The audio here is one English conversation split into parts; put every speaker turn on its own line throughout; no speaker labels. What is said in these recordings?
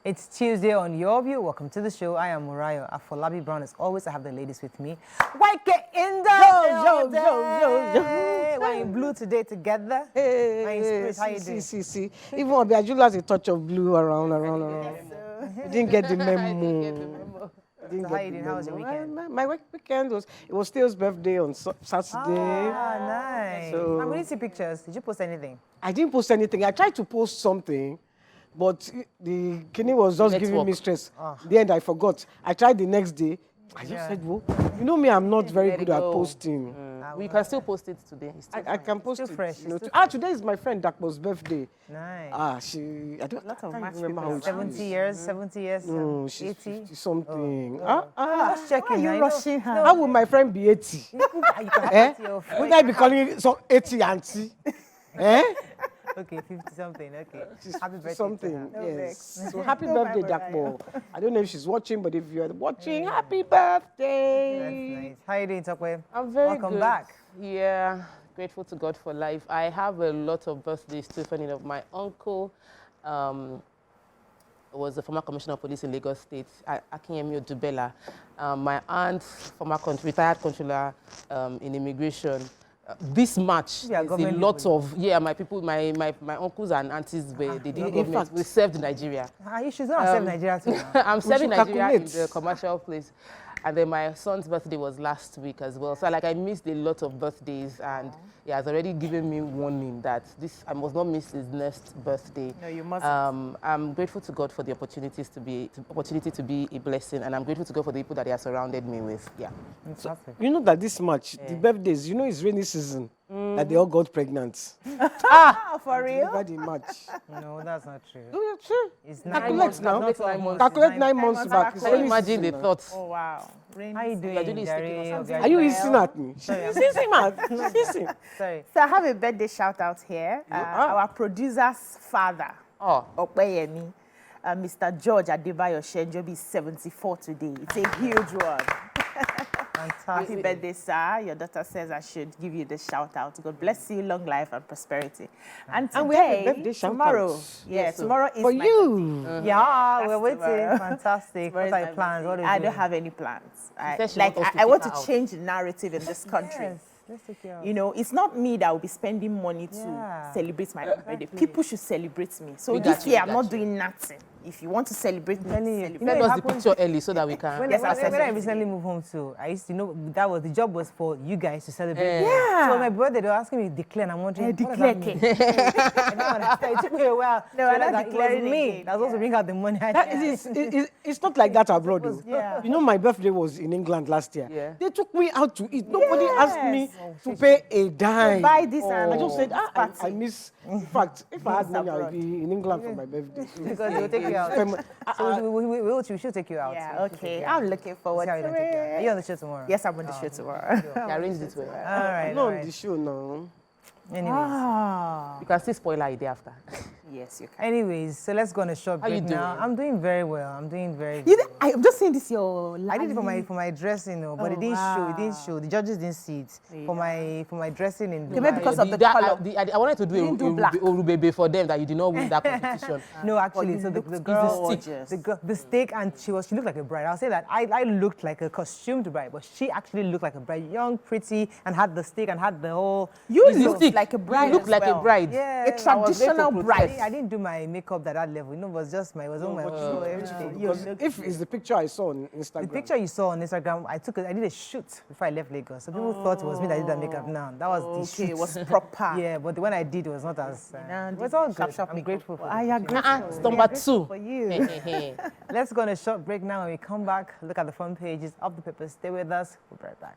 It's Tuesday on Your View. Welcome to the show. I am Murayo Afolabi Brown. As always, I have the ladies with me. Why get in the yo. We're in blue today together.
Hey,
in spirit, how you doing?
see. Even Obiajulu has a touch of blue around. You didn't get the memo.
So how you doing? How was your weekend?
My weekend was Theo's birthday on Saturday.
Ah, nice.
So,
And we didn't see pictures. Did you post anything?
I didn't post anything. I tried to post something, but the Kenny was just giving me stress. In the end, I forgot. I tried the next day. I just said, well, you know me, I'm not very good at posting.
We can still post it today.
I can post it.
Fresh.
Today is my friend Dakbo's birthday.
Nice.
I can't remember how old she is.
70 years, 70 years,
No, she's
80.
50 something.
Just checking.
Why are you
I
rushing
know.
her? How will my friend be 80? Would I be calling some 80 auntie?
Okay, 50 something. Okay. Happy birthday.
Something,
to her.
yes. So happy birthday, Dakbo. I don't know if she's watching, but if you're watching, happy birthday.
That's nice. How you doing, Tokwe?
I'm very
Welcome
good.
back.
Yeah, grateful to God for life. I have a lot of birthdays too. Funny enough, my uncle was a former commissioner of police in Lagos State, Akinyemi Odubela. My aunt, former retired controller in immigration. This March, there's a lot of my people, my uncles and aunties were they did government. We served Nigeria.
She's not serving Nigeria too.
I'm serving Nigeria in the commercial place. And then my son's birthday was last week as well. So I missed a lot of birthdays, and he has already given me warning that I must not miss his next birthday.
No, you must.
I'm grateful to God for the opportunity to be a blessing, and I'm grateful to God for the people that He has surrounded me with. Yeah.
So, you know that this March, the birthdays, it's rainy season, that they all got pregnant.
For real?
In March.
No, that's not true.
Oh, sure.
It's
Calculate now.
Not 9 months.
Calculate 9 months back.
Can you imagine the thoughts?
Oh, wow.
How you doing, Jerry?
Are you hissing at me? She's hissing, man. She's hissing.
Sorry.
So I have a birthday shout out here. Our producer's father, Opeyemi, Mr. George Adebayo Shenjobi, is 74 today. It's a huge one.
Fantastic.
Happy birthday, sir. Your daughter says I should give you the shout out. God bless you, long life and prosperity. And today,
we have a birthday shout
tomorrow,
out.
tomorrow is
for
my
you.
birthday.
Yeah,
That's
we're waiting.
tomorrow.
Fantastic. What are your plans? What are you
I
doing?
don't have any plans. I
said she wants us to
I want
take
to
her
change the narrative in this country.
Yes. Let's take care of
It's not me that will be spending money to
Yeah.
celebrate my birthday. People should celebrate me. So
We got
this
you,
year,
we
I'm
got
not doing nothing. If you want to celebrate me,
telling you.
celebrate.
You know,
Send
it
us the
happened-
picture early so that we can.
When I recently moved home too, I used to that was the job was for you guys to celebrate.
Yeah.
So on my birthday, they were asking me declare, and I'm wondering what
declare
does that mean? I don't understand. It took me a while.
No, I'm not
It was
declaring
me
again,
that was supposed to bring out the money.
It's not like that abroad, though.
Yeah.
You know, my birthday was in England last year.
Yeah.
They took me out to eat. Nobody asked me to pay a dime.
Buy this and
I just said, I miss. In fact, if I had money,
abroad.
I'd be in England for my birthday.
Because they will take you out. So we should take you out.
Yeah, okay. I'm looking forward
See how you
to
don't take you out. Are you
it.
on the show tomorrow?
Yes, I'm on the show tomorrow.
They arranged it well.
All right.
I'm not on the show now.
Anyways.
You can still spoil her a day after.
Yes, you can.
Anyways, so let's go on a short
How you
break now.
doing?
I'm doing very well. I'm doing very
You
well.
know, I'm just saying this, your
I did it for my dressing, but it didn't show. It didn't show. The judges didn't see it for my dressing in
Maybe
Dubai.
because of the color.
I wanted to do
didn't do
a
black.
Rubebe for them that you did not win that competition.
No, actually, so the girl,
gorgeous.
the steak, and she looked like a bride. I'll say that I looked like a costumed bride, but she actually looked like a bride, young, pretty, and had the steak and had the whole.
You
Is it
look
stick?
like a bride.
You look
as
like a
well.
bride.
Yeah,
A traditional bride.
I didn't do my makeup at that level. It was just it was on my everything.
Because if it's the picture I saw on Instagram.
The picture you saw on Instagram, I did a shoot before I left Lagos. So people thought it was me that did that makeup. No, that was the shoot.
It was proper.
Yeah, but the one I did was not as.
Nah,
it was all good.
sharp
I'm
makeup.
grateful for
I
that.
agree.
Number two.
For you.
Let's go on a short break now. When we come back, look at the front pages of the paper. Stay with us. We'll be right back.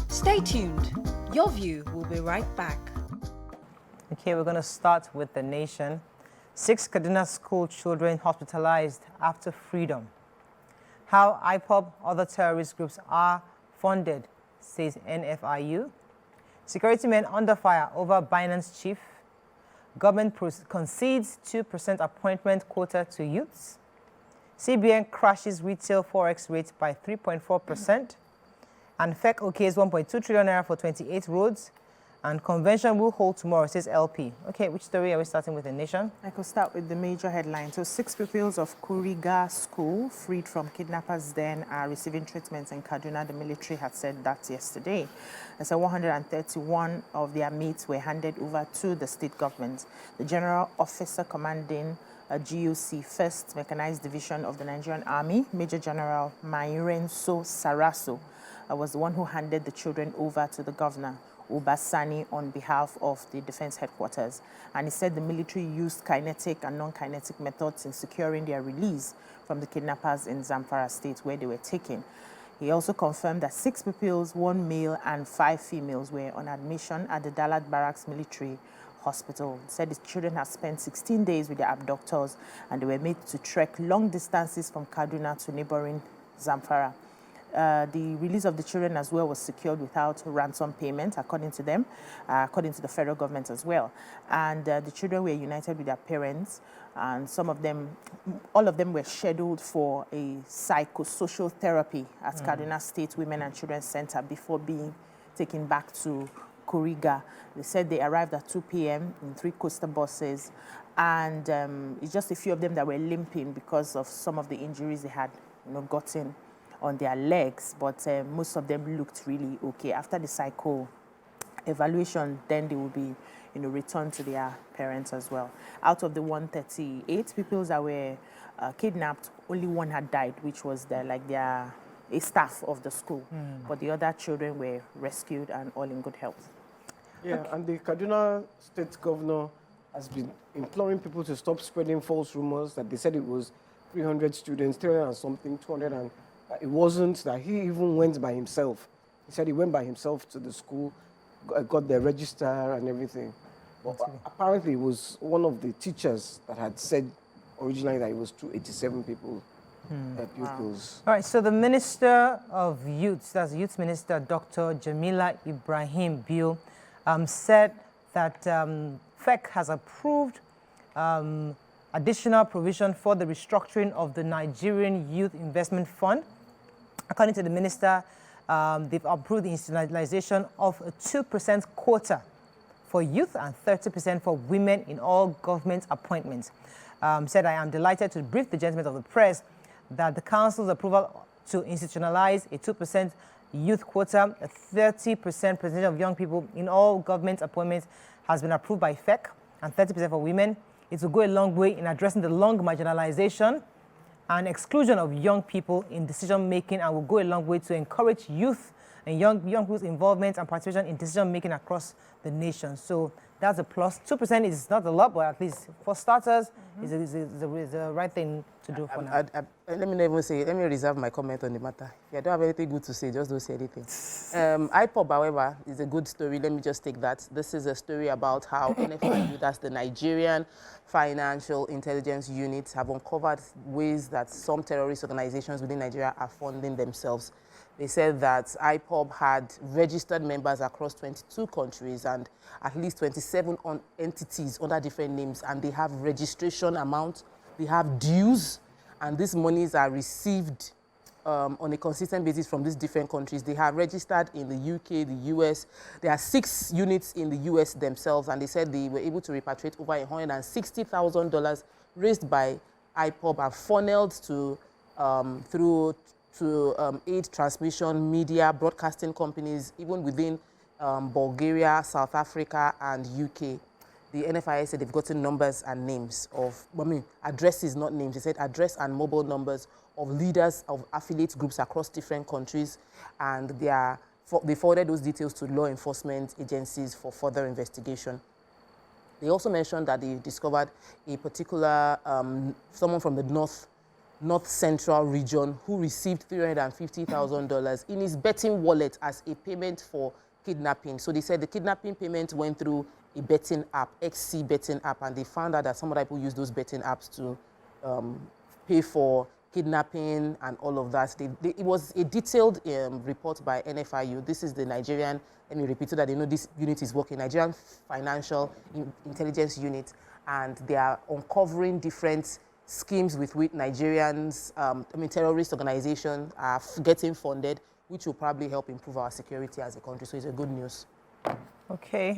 Stay tuned. Your View will be right back.
Okay, we're going to start with the nation. 6 Kaduna school children hospitalized after freedom. How IPOB, other terrorist groups are funded, says NFIU. Security men under fire over Binance chief. Government concedes 2% appointment quota to youths. CBN crashes retail forex rate by 3.4%. And FEC okays 1.2 trillion naira for 28 roads. And convention will hold tomorrow, says LP. Okay, which story are we starting with in Nation?
I could start with the major headline. So 6 pupils of Kuriga School, freed from kidnappers then, are receiving treatment in Kaduna. The military had said that yesterday. So 131 of their mates were handed over to the state government. The general officer commanding GUC 1st Mechanized Division of the Nigerian Army, Major General Mairenso Saraso, was the one who handed the children over to the governor, Ubasani, on behalf of the defense headquarters. And he said the military used kinetic and non-kinetic methods in securing their release from the kidnappers in Zamfara State, where they were taken. He also confirmed that 6 pupils, 1 male and 5 females, were on admission at the Dalat Barracks Military Hospital. He said the children have spent 16 days with their abductors and they were made to trek long distances from Kaduna to neighboring Zamfara. The release of the children as well was secured without ransom payment, according to them, according to the federal government as well. And the children were united with their parents, and some of them, all of them were scheduled for a psychosocial therapy at Kaduna State Women and Children's Center before being taken back to Kuriga. They said they arrived at 2 p.m. in 3 coaster buses, and it's just a few of them that were limping because of some of the injuries they had gotten on their legs, but most of them looked really okay. After the psycho evaluation, then they will be returned to their parents as well. Out of the 138 people that were kidnapped, only 1 had died, which was a staff of the school. But the other children were rescued and all in good health.
Yeah, okay. And the Kaduna State Governor has been imploring people to stop spreading false rumors that they said it was 300 students, 300 and something, 200 and... It wasn't that he even went by himself. He said he went by himself to the school, got the register and everything. But apparently it was one of the teachers that had said originally that it was 287 people, pupils.
All right, so the Minister of Youth, that's Youth Minister Dr. Jamila Ibrahim Bill, said that FEC has approved additional provision for the restructuring of the Nigerian Youth Investment Fund. According to the minister, they've approved the institutionalization of a 2% quota for youth and 30% for women in all government appointments. Said, I am delighted to brief the gentlemen of the press that the council's approval to institutionalize a 2% youth quota, a 30% percentage of young people in all government appointments has been approved by FEC, and 30% for women. It will go a long way in addressing the long marginalization and exclusion of young people in decision-making, and will go a long way to encourage youth and young people's involvement and participation in decision-making across the nation. So that's a plus. 2% is not a lot, but at least for starters, is the right thing to do for now.
Let me not even say, let me reserve my comment on the matter. If I don't have anything good to say, just don't say anything. IPOB, however, is a good story. Let me just take that. This is a story about how NFIU, that's the Nigerian Financial Intelligence Unit, have uncovered ways that some terrorist organizations within Nigeria are funding themselves. They said that IPOB had registered members across 22 countries and at least 27 entities under different names, and they have registration amounts, they have dues, and these monies are received on a consistent basis from these different countries. They have registered in the UK, the US. There are 6 units in the US themselves, and they said they were able to repatriate over $160,000 raised by IPOB and funneled to through aid transmission, media, broadcasting companies, even within Bulgaria, South Africa, and UK. The NFIS said they've gotten numbers and names of, addresses, not names. They said address and mobile numbers of leaders of affiliate groups across different countries, and they forwarded those details to law enforcement agencies for further investigation. They also mentioned that they discovered a particular, someone from the North Central region who received $350,000 in his betting wallet as a payment for kidnapping. So they said the kidnapping payment went through a betting app, ex-BBNaija app, and they found out that some other people use those betting apps to pay for kidnapping and all of that. It was a detailed report by NFIU. This is the Nigerian, let me repeat so that they know this unit is working, Nigerian Financial Intelligence Unit, and they are uncovering different schemes with which Nigerians, terrorist organizations are getting funded, which will probably help improve our security as a country. So it's a good news.
Okay,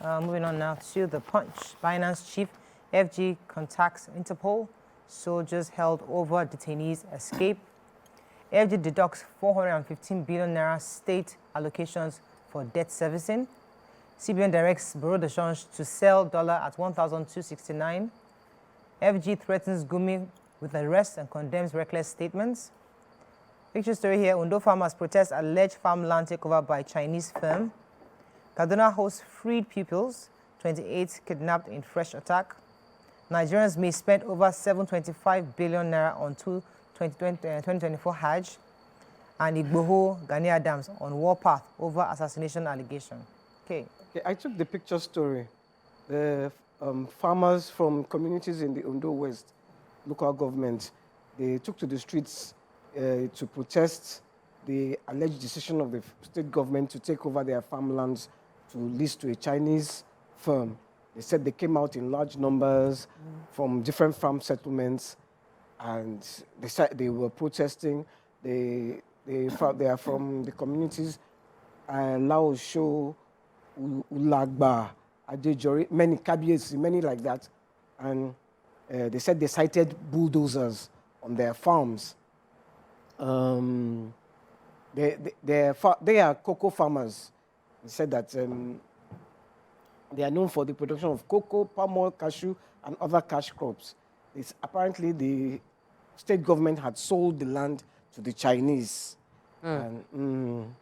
moving on now to the Punch. Binance chief FG contacts Interpol. Soldiers held over detainees escape. FG deducts 415 billion naira state allocations for debt servicing. CBN directs Bureau de Change to sell dollar at 1,269. FG threatens Gumi with arrest and condemns reckless statements. Picture story here, Ondo farmers protest alleged farmland takeover by Chinese firm. Kaduna hosts freed pupils, 28 kidnapped in fresh attack. Nigerians may spend over 725 billion naira on 2024 Hajj. And Igboho, Gani Adams on warpath over assassination allegation. Okay,
I took the picture story. The farmers from communities in the Ondo West local government, they took to the streets to protest the alleged decision of the state government to take over their farmlands to lease to a Chinese firm. They said they came out in large numbers from different farm settlements, and they said they were protesting. They are from the communities Lao Show, Ulagba, Adejori, many Kabiesi, many like that. And they said they cited bulldozers on their farms. They are cocoa farmers. They said that they are known for the production of cocoa, palm oil, cashew, and other cash crops. Apparently, the state government had sold the land to the Chinese. And,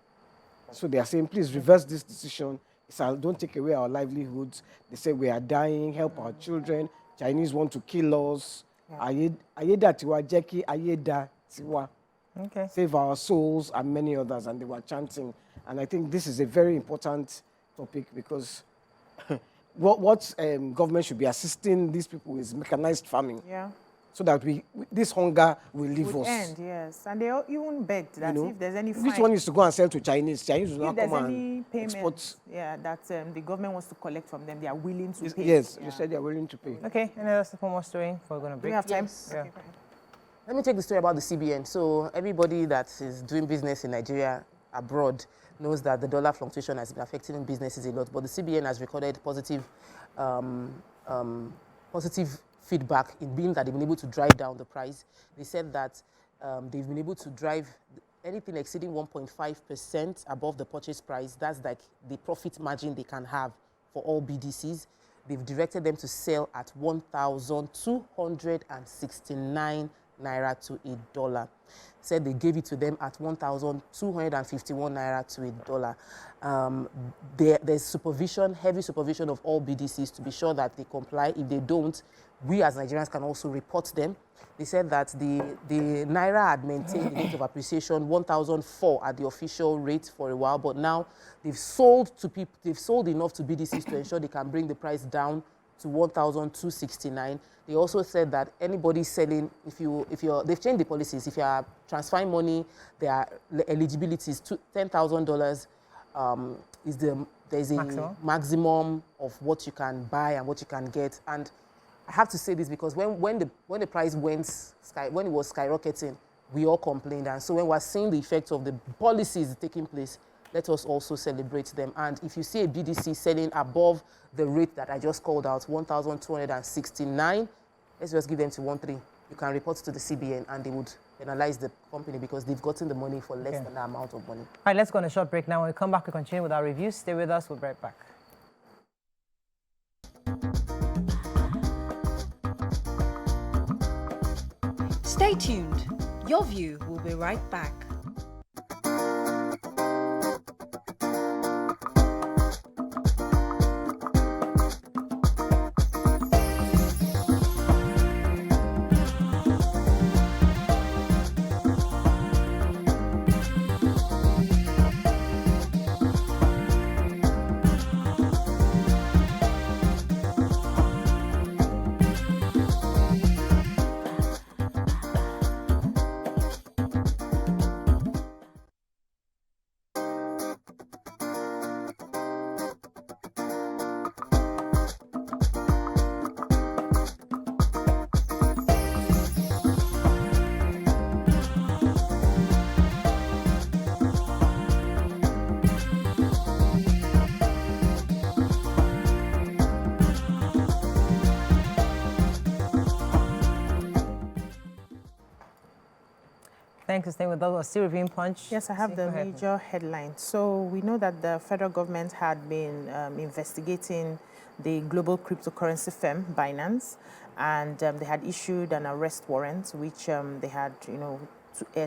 so they are saying, please reverse this decision. Don't take away our livelihoods. They say we are dying, help our children. Chinese want to kill us. Ayeda tiwa jeki, ayeda tiwa.
Okay.
Save our souls, and many others. And they were chanting. And I think this is a very important topic because what government should be assisting these people is mechanized farming.
Yeah.
So that this hunger will leave us.
End, yes. And they even begged that if there's any
which one is to go and sell to Chinese? Chinese will not come and
payments,
export.
Yeah, that the government wants to collect from them, they are willing to pay.
Yes, you said they are willing to pay.
Okay, and that's the more story before we're going to break.
Do we have time?
Yes.
Yeah.
Okay,
Let me take the story about the CBN. So everybody that is doing business in Nigeria abroad knows that the dollar fluctuation has been affecting businesses a lot, but the CBN has recorded positive feedback in being that they've been able to drive down the price. They said that they've been able to drive anything exceeding 1.5% above the purchase price. That's like the profit margin they can have for all BDCs. They've directed them to sell at 1,269 naira to $1. Said they gave it to them at 1,251 naira to $1. There's supervision, heavy supervision of all BDCs to be sure that they comply. If they don't, we as Nigerians can also report them. They said that the naira had maintained the rate of appreciation 1,004 at the official rate for a while, but now they've sold to people. They've sold enough to BDCs to ensure they can bring the price down to 1,269. They also said that anybody selling, they've changed the policies. If you are transferring money, their eligibility is $10,000. There's a maximum of what you can buy and what you can get. And I have to say this because when the price when it was skyrocketing, we all complained. And so when we're seeing the effects of the policies taking place, let us also celebrate them. And if you see a BDC selling above the rate that I just called out, 1,269, let's just give them to 1.3. You can report to the CBN and they would penalize the company because they've gotten the money for less than that amount of money.
All right, let's go on a short break now. When we come back, we continue with our reviews. Stay with us. We'll be right back.
Stay tuned. Your View will be right back.
thanks for staying with us. We're still reviewing Punch.
Yes, I have the major headline. So we know that the federal government had been investigating the global cryptocurrency firm Binance, and they had issued an arrest warrant, which they had,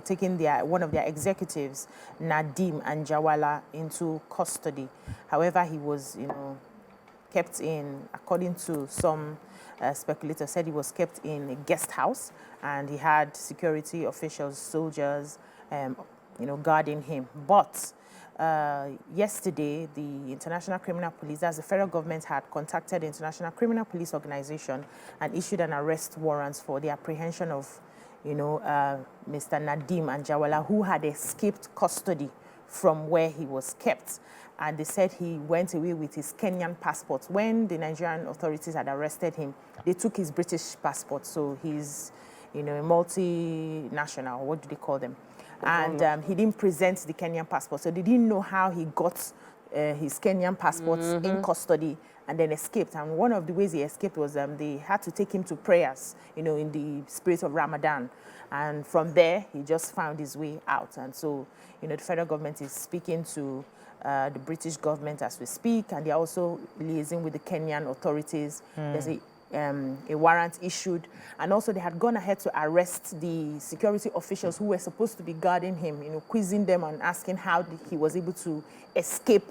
taken one of their executives, Nadeem Anjarwalla, into custody. However, he was, kept in, according to some speculators, said he was kept in a guest house, and he had security officials, soldiers, guarding him. But yesterday, the International Criminal Police, as the federal government had contacted the International Criminal Police Organization and issued an arrest warrant for the apprehension of, Mr. Nadeem Anjarwalla, who had escaped custody from where he was kept. And they said he went away with his Kenyan passport. When the Nigerian authorities had arrested him, they took his British passport. So he's, a multinational, what do they call them? And he didn't present the Kenyan passport. So they didn't know how he got his Kenyan passport in custody and then escaped. And one of the ways he escaped was they had to take him to prayers, in the spirit of Ramadan. And from there, he just found his way out. And so, the federal government is speaking to the British government as we speak, and they're also liaising with the Kenyan authorities. There's a warrant issued, and also they had gone ahead to arrest the security officials who were supposed to be guarding him, quizzing them and asking how he was able to escape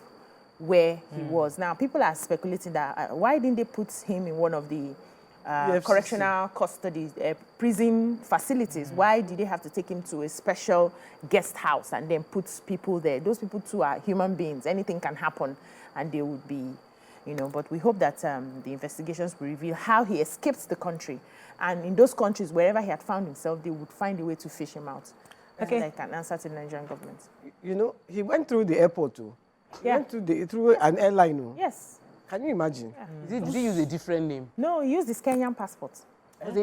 where he was. Now, people are speculating that why didn't they put him in one of the correctional custody, prison facilities? Why did they have to take him to a special guest house and then put people there? Those people too are human beings. Anything can happen, and they would be, but we hope that the investigations will reveal how he escaped the country. And in those countries, wherever he had found himself, they would find a way to fish him out. Okay. Like an answer to the Nigerian government.
He went through the airport too. He went through an airline.
Yes.
Can you imagine?
Yeah. Did he use a different name?
No, he used his Kenyan passport.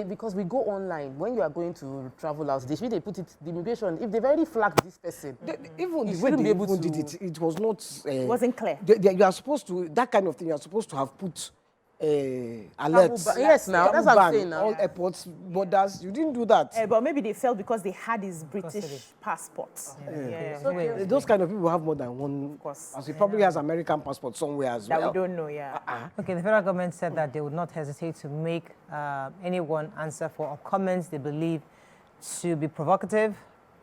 Because we go online, when you are going to travel out, they put it, the immigration, if they've already flagged this person,
even the way they even did it, it was not...
it wasn't clear.
You are supposed to, that kind of thing, you are supposed to have put alerts.
Yes, now, that's what I'm saying now.
All airports, borders, you didn't do that.
But maybe they failed because they had his British passport.
So those kind of people have more than one. As he probably has American passport somewhere as well.
That we don't know,
Okay, the federal government said that they would not hesitate to make anyone answer for comments they believe to be provocative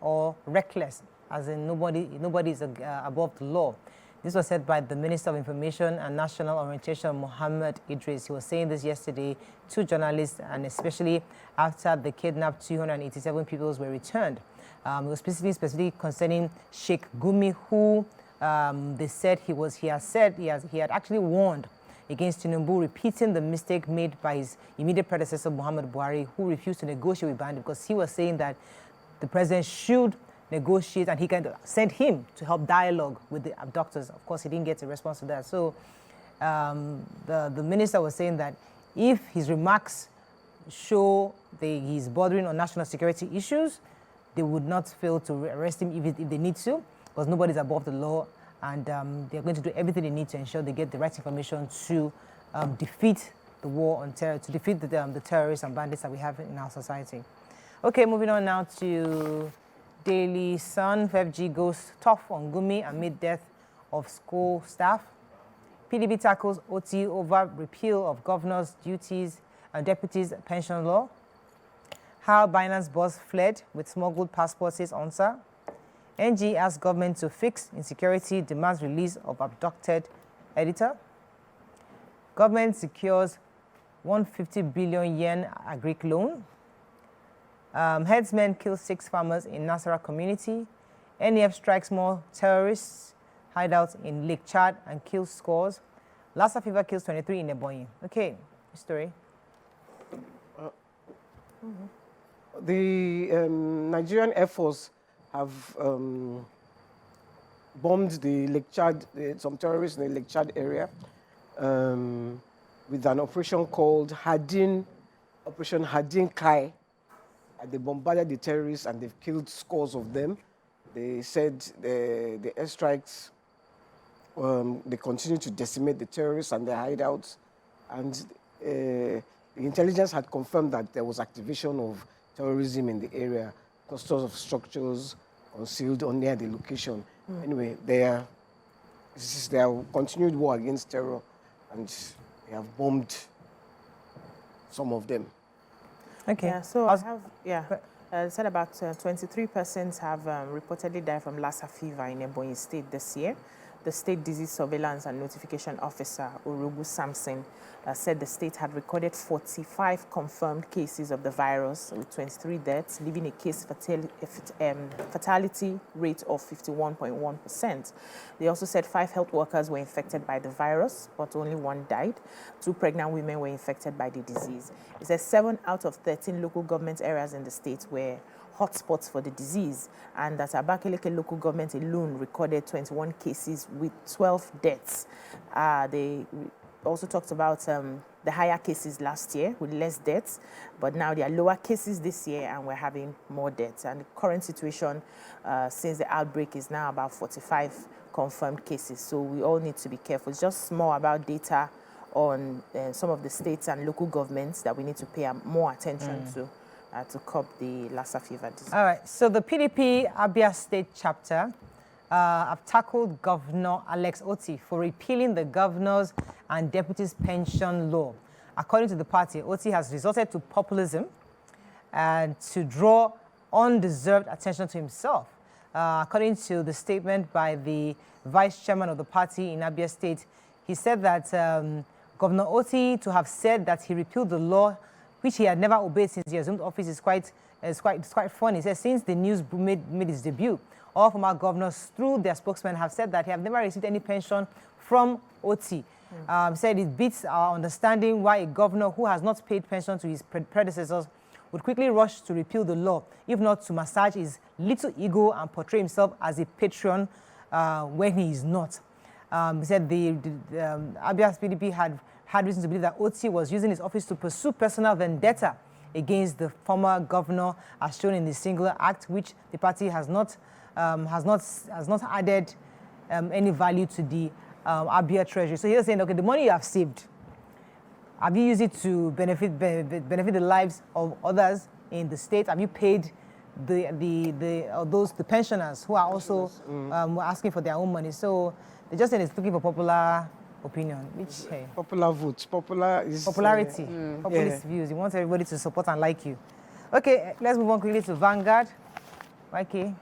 or reckless, as in nobody is above the law. This was said by the Minister of Information and National Orientation, Mohammed Idris. He was saying this yesterday to journalists, and especially after the kidnapped 287 people were returned. It was specifically concerning Sheikh Gumi, who they said he had actually warned against Tinubu repeating the mistake made by his immediate predecessor, Muhammad Buhari, who refused to negotiate with Bandi, because he was saying that the president should negotiate and he can send him to help dialogue with the abductors. Of course, he didn't get a response to that. So the minister was saying that if his remarks show he's bordering on national security issues, they would not fail to arrest him if they need to, because nobody's above the law, and they're going to do everything they need to ensure they get the right information to defeat the war on terror, to defeat the terrorists and bandits that we have in our society. Okay, moving on now to Daily Sun. FG goes tough on Gumi amid death of school staff. PDP tackles OT over repeal of governor's duties and deputies' pension law. How Binance boss fled with smuggled passports, says Onsa. NG asks government to fix insecurity, demands release of abducted editor. Government secures 150 billion yen agric loan. Headsmen kill 6 farmers in Nasara community. NEF strikes more terrorists, hideouts in Lake Chad and kills scores. Lassa fever kills 23 in Ebonyi. Okay, story.
The Nigerian Air Force have bombed the Lake Chad, some terrorists in the Lake Chad area with an operation called Operation Hadin Kai. They bombarded the terrorists and they've killed scores of them. They said the airstrikes, they continue to decimate the terrorists and their hideouts. And the intelligence had confirmed that there was activation of terrorism in the area clusters of structures concealed or near the location. Anyway, this is their continued war against terror, and they have bombed some of them.
Okay.
Yeah, so I have, said about 23 persons have reportedly died from Lassa fever in Ebonyi State this year. The State Disease Surveillance and Notification Officer, Urugu Samson, said the state had recorded 45 confirmed cases of the virus with 23 deaths, leaving a case fatality rate of 51.1%. They also said 5 health workers were infected by the virus, but only 1 died. 2 pregnant women were infected by the disease. It says 7 out of 13 local government areas in the state were hotspots for the disease, and that Abakaliki local government alone recorded 21 cases with 12 deaths. They also talked about the higher cases last year with less deaths, but now there are lower cases this year and we're having more deaths. And the current situation since the outbreak is now about 45 confirmed cases. So we all need to be careful. It's just more about data on some of the states and local governments that we need to pay more attention to curb the Lassa fever disease.
All right, so the PDP Abia State chapter have tackled Governor Alex Otti for repealing the governor's and deputies' pension law. According to the party, Otti has resorted to populism and to draw undeserved attention to himself. According to the statement by the vice chairman of the party in Abia State, he said that Governor Otti to have said that he repealed the law, which he had never obeyed since he assumed office, is quite funny. He says since the news made its debut, all former governors through their spokesman have said that he have never received any pension from Otti. He said it beats our understanding why a governor who has not paid pension to his predecessors would quickly rush to repeal the law, if not to massage his little ego and portray himself as a patron when he is not. He said the Abia PDP had reason to believe that Otti was using his office to pursue personal vendetta against the former governor, as shown in the singular act, which the party has not added any value to the Abia treasury. So he's saying, okay, the money you have saved, have you used it to benefit the lives of others in the state? Have you paid the pensioners who are also asking for their own money? So they just saying it's looking for popular opinion, which
popular votes,
popularity, populist views. You want everybody to support and like you. Okay, let's move on quickly to Vanguard. YK,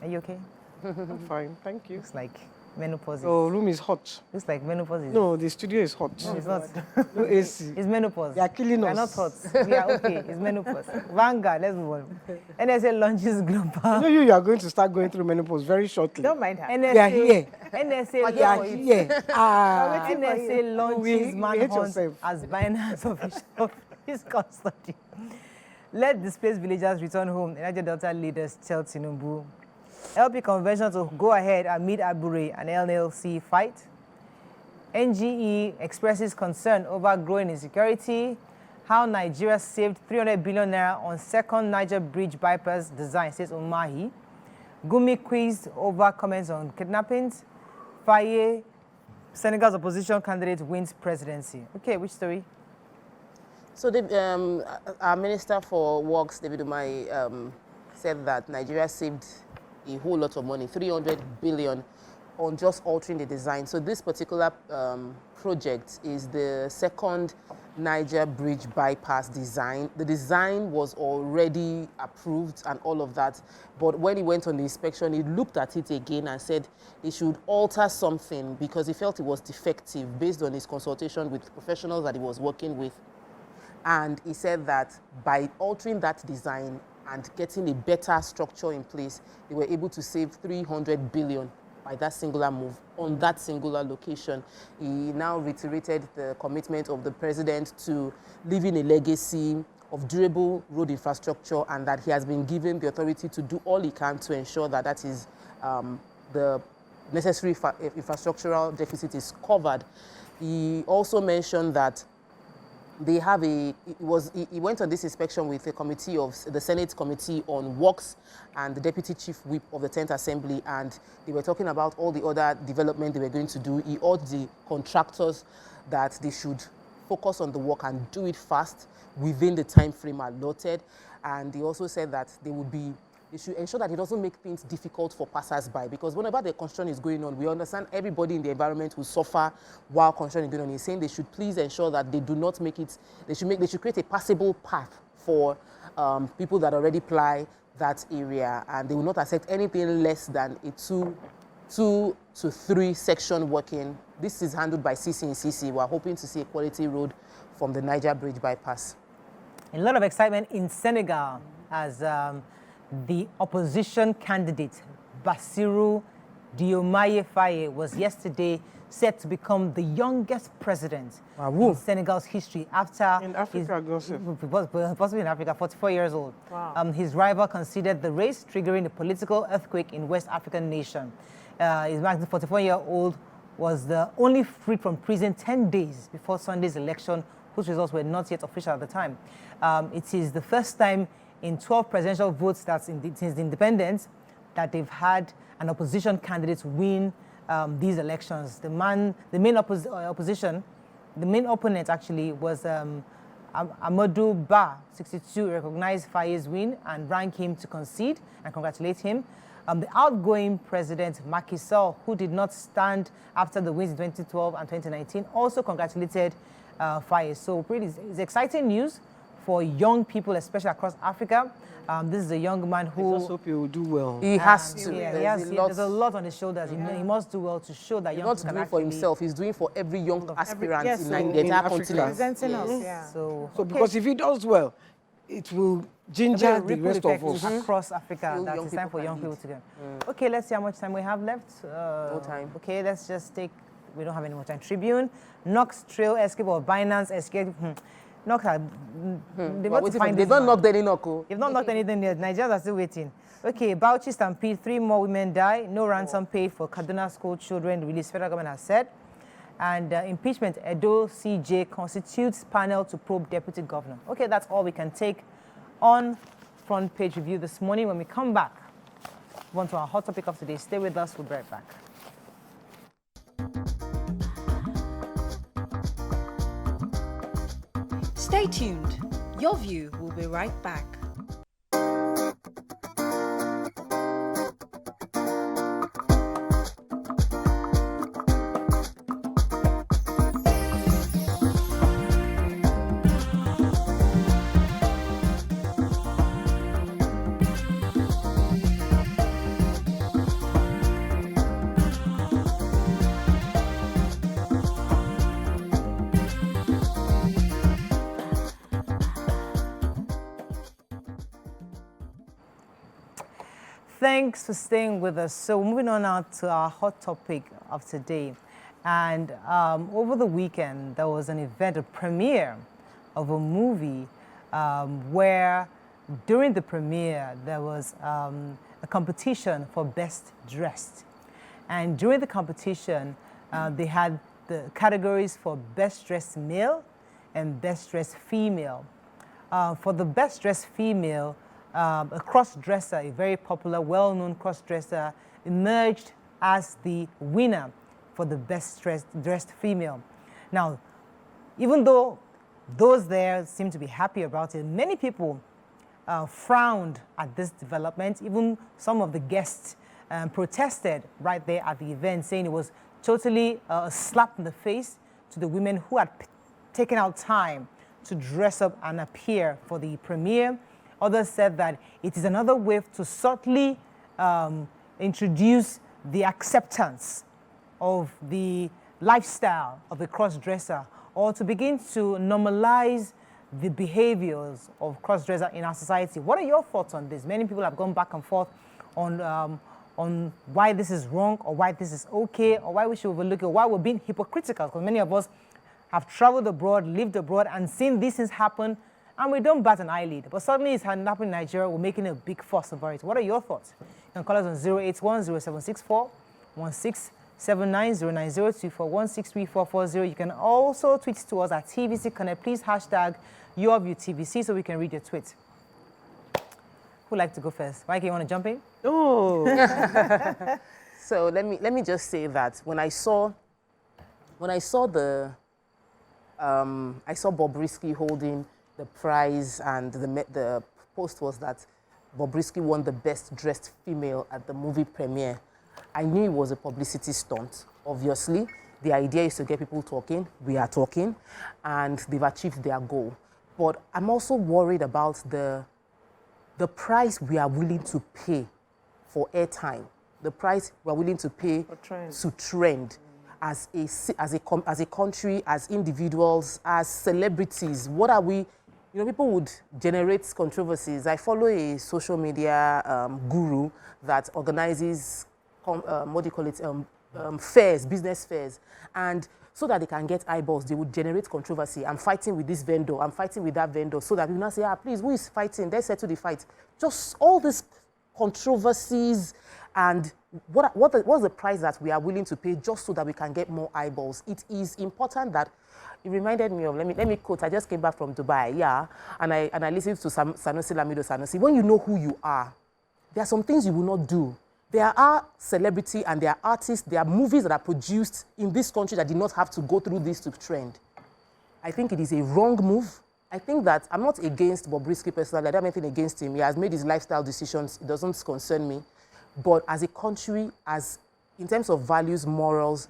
are you okay?
I'm fine, thank you.
Looks like menopause.
Oh, room is hot.
Looks like menopause is...
No, the studio is hot.
No, it's not.
No AC.
It's menopause.
They are killing us.
We are not hot. We are okay. It's menopause. Vanguard, let's move on. NSA launches global...
You are going to start going through menopause very shortly.
Don't mind her.
NSA,
We are here.
NSA,
We are here.
NSA launches manhunt as Binance of his custody. Let displaced villagers return home. Niger Delta leaders tell Tinubu. LP convention to go ahead amid Abure and LNLC fight. NGE expresses concern over growing insecurity. How Nigeria saved 300 billion naira on second Niger bridge bypass design, says Umahi. Gumi quizzed over comments on kidnappings. Faye, Senegal's opposition candidate, wins presidency. Okay, which story?
So our Minister for Works, David Umahi, said that Nigeria saved a whole lot of money, 300 billion, on just altering the design. So this particular project is the second Niger Bridge bypass design. The design was already approved and all of that, but when he went on the inspection, he looked at it again and said he should alter something because he felt it was defective based on his consultation with professionals that he was working with. And he said that by altering that design and getting a better structure in place, they were able to save 300 billion by that singular move on that singular location. He now reiterated the commitment of the president to leaving a legacy of durable road infrastructure and that he has been given the authority to do all he can to ensure that that is the necessary infrastructural deficit is covered. He also mentioned that they have he went on this inspection with a committee of the Senate Committee on Works and the Deputy Chief Whip of the 10th Assembly, and they were talking about all the other development they were going to do. He urged the contractors that they should focus on the work and do it fast within the time frame allotted, and he also said that they would be they should ensure that it doesn't make things difficult for passers-by, because whenever the construction is going on, we understand everybody in the environment will suffer while construction is going on. He's saying they should please ensure that they do not make it, they should create a passable path for people that already ply that area, and they will not accept anything less than a 2 to 3 section working. This is handled by CC in CC. We're hoping to see a quality road from the Niger Bridge bypass.
A lot of excitement in Senegal as the opposition candidate, Bassirou Diomaye Faye, was yesterday set to become the youngest president in Senegal's history after...
In Africa,
possibly in Africa, 44 years old.
Wow.
His rival conceded the race, triggering a political earthquake in West African nation. His 44-year-old was the only freed from prison 10 days before Sunday's election, whose results were not yet official at the time. It is the first time in 12 presidential votes since the independence that they've had an opposition candidate win these elections. The main opposition, the main opponent actually was Amadou Ba, 62, recognized Faye's win and ranked him to concede and congratulate him. The outgoing president, Macky Sall, who did not stand after the wins in 2012 and 2019, also congratulated Faye. So really, it's exciting news for young people, especially across Africa. This is a young man who...
I just hope he will do well.
He has to.
Yeah, there's a lot on his shoulders. Yeah. He must do well to show that young people can
not doing for himself. He's doing for every young aspirant in the entire continent.
Representing us, yeah.
So
because if he does well, it will ginger the rest of us.
Across Africa. That it's time for young people to go. Okay, let's see how much time we have left.
No time.
Okay, let's just take... We don't have any more time. Tribune, Knox Trail escape or Binance escape. Knox are...
They've not knocked any knock.
They've not knocked anything yet. Nigerians are still waiting. Okay, Bauchi stampede, 3 more women die. No ransom paid for Kaduna school children, released, federal government has said. And impeachment, Edo CJ constitutes panel to probe deputy governor. Okay, that's all we can take on Front Page Review this morning. When we come back, we want to our hot topic of today. Stay with us, we'll be right back.
Stay tuned. Your View will be right back.
Thanks for staying with us. So moving on now to our hot topic of today. And over the weekend, there was an event, a premiere of a movie where during the premiere, there was a competition for best dressed. And during the competition, they had the categories for best dressed male and best dressed female. For the best dressed female, a cross-dresser, a very popular, well-known cross-dresser, emerged as the winner for the best dressed female. Now, even though those there seem to be happy about it, many people frowned at this development. Even some of the guests protested right there at the event, saying it was totally a slap in the face to the women who had taken out time to dress up and appear for the premiere. Others said that it is another way to subtly introduce the acceptance of the lifestyle of the cross-dresser, or to begin to normalize the behaviors of cross-dresser in our society. What are your thoughts on this? Many people have gone back and forth on why this is wrong, or why this is okay, or why we should overlook it, or why we're being hypocritical, because many of us have traveled abroad, lived abroad, and seen these things happen, and we don't bat an eyelid. But suddenly it's happening in Nigeria, we're making a big fuss about it. What are your thoughts? You can call us on 081-0764-1679-090241634440. You can also tweet to us at TVC Connect. Please hashtag Yourviewtvc so we can read your tweet. Who'd like to go first? Mike, you want to jump in?
Oh.
So let me just say that when I saw Bobrisky holding the prize, and the post was that Bobrisky won the best dressed female at the movie premiere, I knew it was a publicity stunt. Obviously, the idea is to get people talking. We are talking, and they've achieved their goal. But I'm also worried about the price we are willing to pay for airtime, the price we are willing to pay to trend as a country, as individuals, as celebrities. What are we? You know, people would generate controversies. I follow a social media guru that organizes, fairs, business fairs. And so that they can get eyeballs, they would generate controversy. I'm fighting with this vendor, I'm fighting with that vendor, so that people now say, please, who is fighting? Let's settle the fight. Just all these controversies and what's the price that we are willing to pay just so that we can get more eyeballs. It is important that. It reminded me of, let me quote, I just came back from Dubai, and I listened to Sanusi Lamido Sanusi. When you know who you are, there are some things you will not do. There are celebrity and there are artists, there are movies that are produced in this country that did not have to go through this to trend. I think it is a wrong move. I think that I'm not against Bobrisky personally. I don't have anything against him. He has made his lifestyle decisions. It doesn't concern me. But as a country, in terms of values, morals,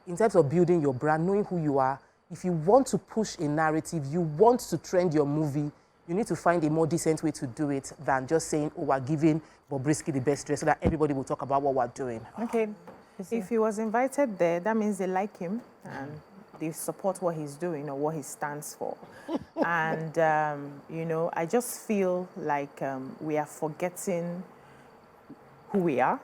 in terms of building your brand, knowing who you are, if you want to push a narrative, you want to trend your movie, you need to find a more decent way to do it than just saying, we're giving Bobrisky the best dress so that everybody will talk about what we're doing.
Okay. If he was invited there, that means they like him and they support what he's doing or what he stands for. And, you know, I just feel like we are forgetting who we are.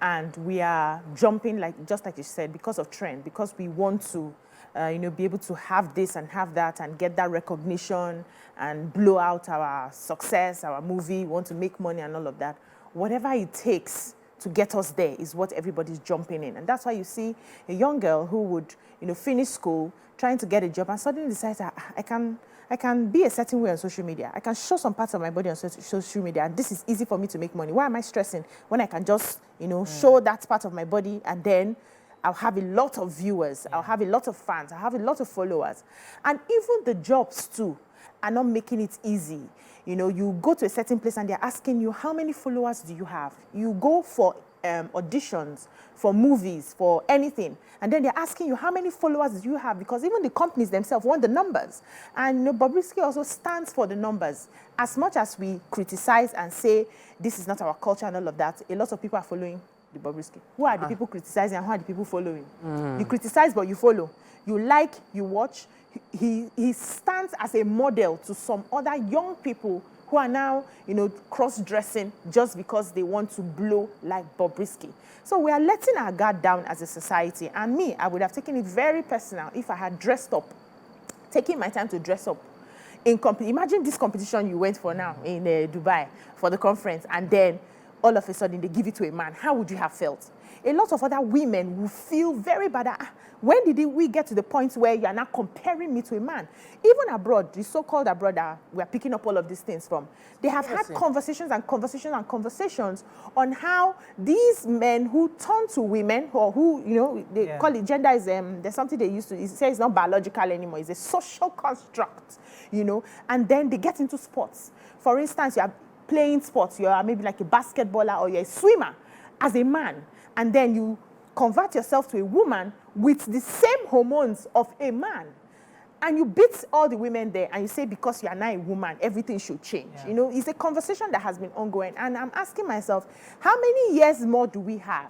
And we are jumping, just like you said, because of trend, because we want to you know, be able to have this and have that and get that recognition and blow out our success, our movie, want to make money and all of that. Whatever it takes to get us there is what everybody's jumping in. And that's why you see a young girl who would, you know, finish school, trying to get a job and suddenly decides, I can be a certain way on social media. I can show some parts of my body on social media and this is easy for me to make money. Why am I stressing when I can just, you know, show that part of my body and then I'll have a lot of viewers, I'll have a lot of fans, I'll have a lot of followers. And even the jobs too are not making it easy. You know, you go to a certain place and they're asking you, how many followers do you have? You go for auditions, for movies, for anything. And then they're asking you, how many followers do you have? Because even the companies themselves want the numbers. And you know, Bobrisky also stands for the numbers. As much as we criticize and say, this is not our culture and all of that, a lot of people are following the Bobrisky. Who are the people criticizing and who are the people following? You criticize, but you follow. You like, you watch. He stands as a model to some other young people who are now, you know, cross-dressing just because they want to blow like Bobrisky. So we are letting our guard down as a society. And me, I would have taken it very personal if I had dressed up, taking my time to dress up. Imagine this competition you went for now in Dubai for the conference, and then all of a sudden they give it to a man. How would you have felt? A lot of other women will feel very bad. When did we get to the point where you are now comparing me to a man? Even abroad, the so-called abroad that we are picking up all of these things from, they have had conversations and conversations and conversations on how these men who turn to women, or who, you know, they call it gender is, there's something they used to say it's not biological anymore, it's a social construct, you know, and then they get into sports. For instance, you are playing sports, you are maybe like a basketballer or you're a swimmer as a man, and then you convert yourself to a woman with the same hormones of a man, and you beat all the women there, and you say because you are now a woman, everything should change. You know, it's a conversation that has been ongoing, and I'm asking myself, how many years more do we have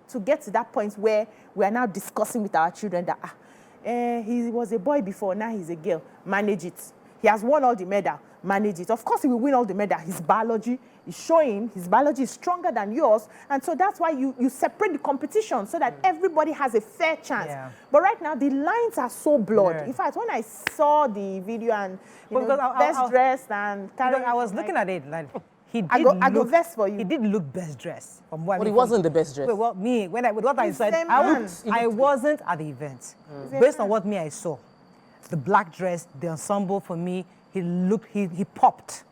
to get to that point where we are now discussing with our children that he was a boy before, now he's a girl, manage it. He has won all the medal, manage it. Of course he will win all the medal. His biology is showing, his biology is stronger than yours, and so that's why you separate the competition so that everybody has a fair chance. But right now, the lines are so blurred. In fact, when I saw the video and, you know, best dressed and...
I was looking at it, like,
I go vest for you.
He did look best dressed.
But he wasn't the best dressed.
Well, what I said, I wasn't at the event. Based on what I saw, the black dress, the ensemble for me, he popped.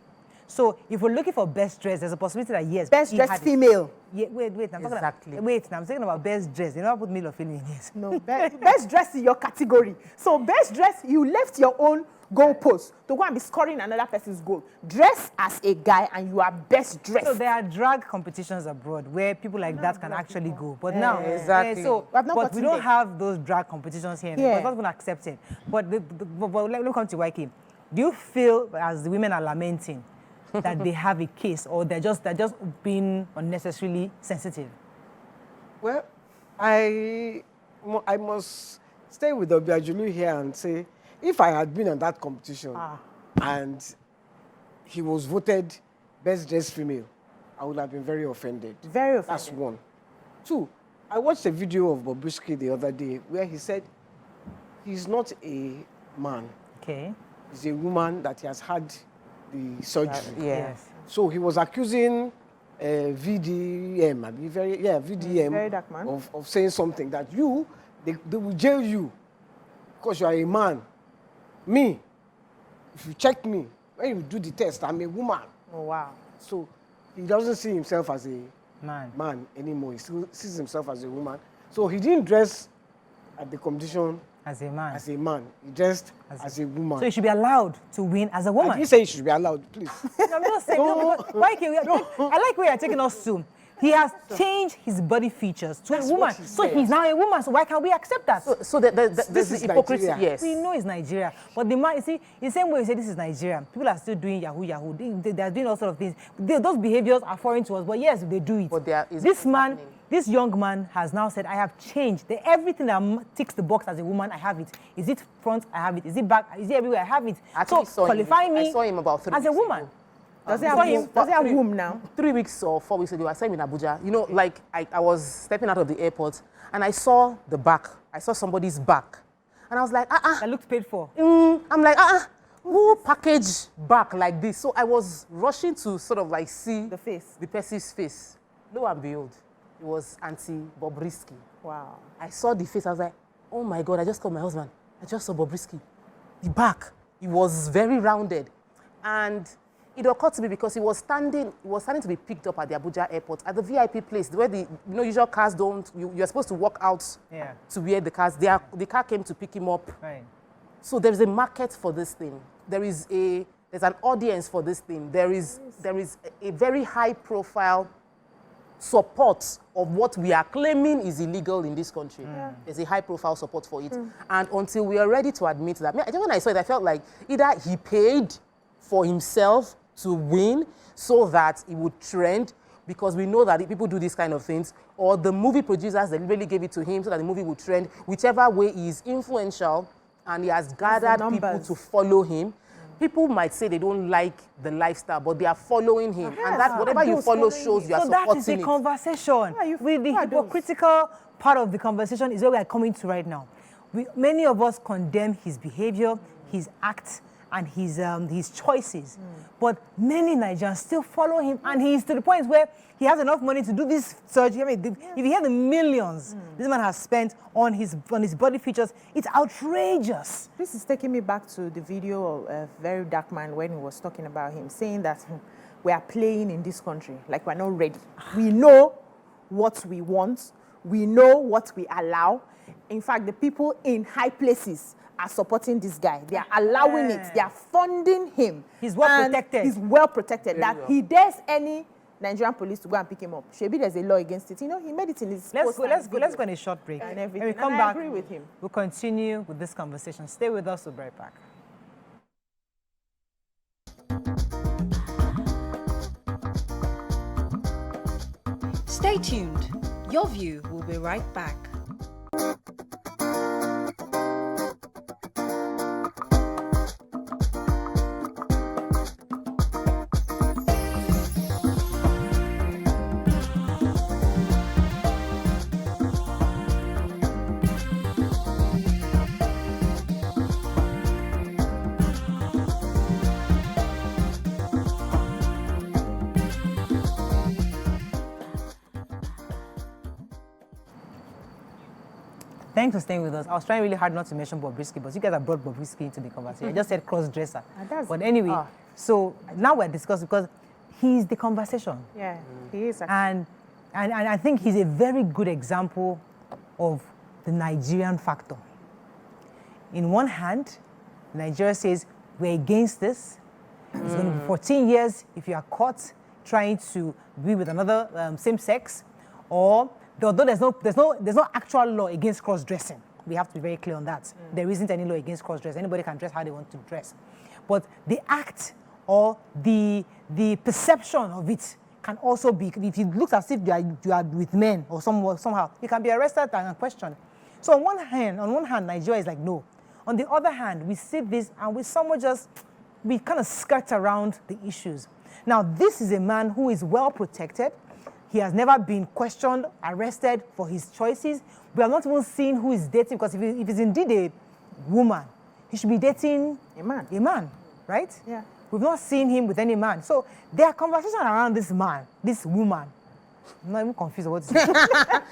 So if we're looking for best dress, there's a possibility that yes,
best dressed female.
Yeah, wait, I'm talking about best dress. You don't put male or female in yes.
No, best dress is your category. So best dress, you left your own goal post to go and be scoring another person's goal. Dress as a guy and you are best dressed.
So there are drag competitions abroad where people like that can actually go. But now,
exactly.
But we don't have those drag competitions here. We're not going to accept it. But, but let me come to YK. Do you feel, as the women are lamenting, that they have a case, or they're just being unnecessarily sensitive?
Well, I must stay with Obiajulu here and say, if I had been in that competition and he was voted best dressed female, I would have been very offended.
Very offended.
That's one. Two, I watched a video of Bobrisky the other day where he said he's not a man.
Okay.
He's a woman that he has had the surgery.
Yes.
So he was accusing VDM, VDM
very dark man.
of saying something that they will jail you because you are a man. Me, if you check me, when you do the test, I'm a woman.
Oh, wow.
So he doesn't see himself as a
man
anymore. He still sees himself as a woman. So he didn't dress at the competition
as a man.
He dressed as a woman.
So he should be allowed to win as a woman.
I didn't say he should be allowed, please.
I'm just saying, I like where you're taking us to. He has changed his body features to a woman. So he's now a woman, so why can't we accept that?
So there's the hypocrisy,
Nigeria.
yes.
We know it's Nigeria. But the man, you see, in the same way you say this is Nigeria, people are still doing Yahoo. They are doing all sorts of things. Those behaviors are foreign to us, but yes, they do it.
But
This young man has now said, I have changed. Everything that ticks the box as a woman, I have it. Is it front? I have it. Is it back? Is it everywhere? I have it.
I saw him about 3
as a woman.
Ago.
Does he have womb now?
3 weeks or 4 weeks ago, I saw him in Abuja. You know, like I was stepping out of the airport and I saw the back. I saw somebody's back. And I was like,
That looks paid for.
I'm like, who packaged back like this? So I was rushing to sort of like see the person's face. Lo and behold, it was Auntie Bobrisky.
Wow.
I saw the face. I was like, oh my God, I just called my husband. I just saw Bobrisky. The back, it was very rounded. And it occurred to me because he was standing to be picked up at the Abuja airport at the VIP place where the usual cars don't. You're supposed to walk out to where the cars. The car came to pick him up.
Right.
So there is a market for this thing. There's an audience for this thing. There is a very high profile support of what we are claiming is illegal in this country. There's a high profile support for it. And until we are ready to admit that, when I saw it, I felt like either he paid for himself to win so that it would trend, because we know that people do these kind of things, or the movie producers deliberately gave it to him so that the movie would trend. Whichever way, he is influential and he has gathered people to follow him. People might say they don't like the lifestyle, but they are following him. And that whatever you follow shows you are supporting it.
So that is the conversation. With the hypocritical part of the conversation is where we are coming to right now. Many of us condemn his behavior, his acts, and his choices. But many Nigerians still follow him, and he's to the point where he has enough money to do this surgery. I mean, if you hear the millions this man has spent on his body features, it's outrageous.
This is taking me back to the video of a very dark man when he was talking about him, saying that we are playing in this country, like we're not ready. We know what we want. We know what we allow. In fact, the people in high places are supporting this guy. They are allowing it. They are funding him.
He's well protected.
He's well protected. He dares any Nigerian police to go and pick him up. Maybe there's a law against it. You know, he made it in his
Let's go on a short break.
And everything.
When we come back,
I agree with him.
We'll continue with this conversation. Stay with us. We'll be right back.
Stay tuned. Your View will be right back.
Thanks for staying with us. I was trying really hard not to mention Bobrisky, but you guys have brought Bobrisky into the conversation. I just said cross-dresser. But anyway, so now we're discussing because he's the conversation.
Yeah, he is.
And I think he's a very good example of the Nigerian factor. In one hand, Nigeria says we're against this. It's going to be 14 years if you are caught trying to be with another same sex, or although there's no actual law against cross-dressing. We have to be very clear on that. There isn't any law against cross-dressing. Anybody can dress how they want to dress. But the act or the perception of it can also be, if it looks as if you are with men or somehow, you can be arrested and questioned. So on one hand, Nigeria is like, no. On the other hand, we see this and we kind of skirt around the issues. Now, this is a man who is well protected. He has never been questioned, arrested for his choices. We have not even seen who he's dating, because if it's indeed a woman, he should be dating a man, right?
Yeah.
We've not seen him with any man. So there are conversations around this man, this woman. I'm not even confused about this.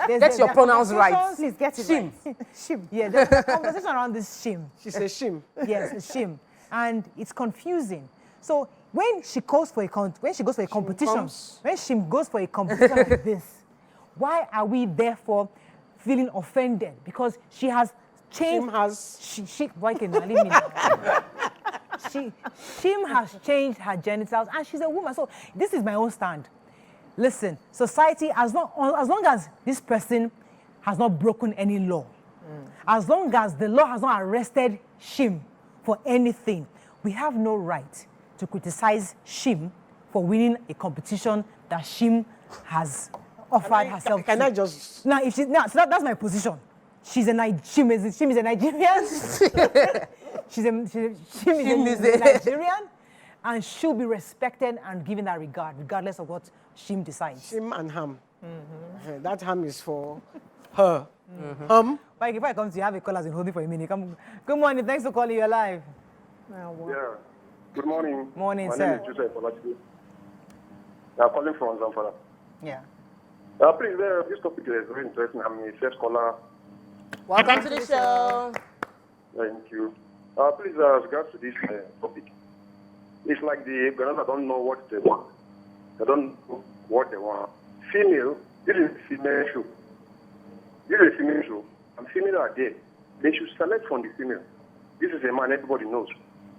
Get your pronouns right.
Please get it
Shim.
right. Shim. Yeah, there's a conversation around this shim.
She says shim.
Yes, a shim. And it's confusing. So when she goes for a competition, when she goes for a competition like this, why are we therefore feeling offended? Because she has changed. Why can you leave me now? Shim has changed her genitals, and she's a woman. So this is my own stand. Listen, society, as long as this person has not broken any law, as long as the law has not arrested Shim for anything, we have no right to criticize Shim for winning a competition that Shim has offered herself to.
Can I just...
Now, so that's my position. Shim is a Nigerian. Shim is a Nigerian, and she'll be respected and given that regard, regardless of what Shim decides.
Shim and ham. That ham is for her. Ham.
But if I come to you, have a call as in holding for a minute. Good morning. Thanks for calling. You're live.
Yeah. Good morning.
Morning,
My
sir.
name is Idris Olarenwaju. I'm calling from Zamfara.
Yeah.
Please, this topic is very interesting. I'm a first caller.
Welcome to the show.
Thank you. Please, as regards to this topic, it's like the Ghana don't know what they want. They don't know what they want. Female, this is a female show. This is a female show. And female are there. They should select from the female. This is a man everybody knows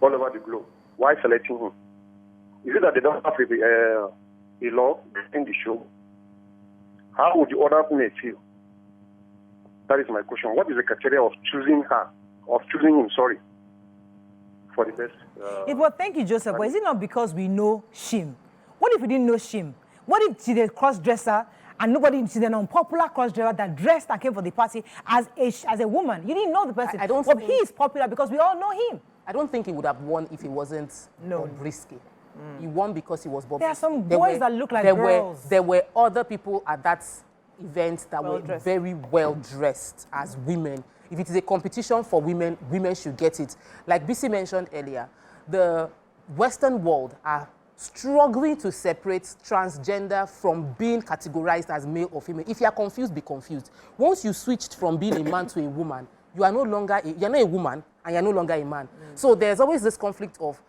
all over the globe. Why selecting him? Is it that they don't have a law in the show? How would the other female feel? That is my question. What is the criteria of choosing him, for the best?
Well, thank you, Joseph. But is it not because we know Shim? What if we didn't know Shim? What if she's a cross-dresser and she's an unpopular cross-dresser that dressed and came for the party as a woman? You didn't know the person. But he is popular because we all know him.
I don't think he would have won if he wasn't Bobrisky. He won because he was Bobrisky.
There are some boys that look like girls.
There were other people at that event that were very well dressed as women. If it is a competition for women, women should get it. Like BC mentioned earlier, the Western world are struggling to separate transgender from being categorized as male or female. If you are confused, be confused. Once you switched from being a man to a woman, you're not a woman and you're no longer a man. So there's always this conflict of,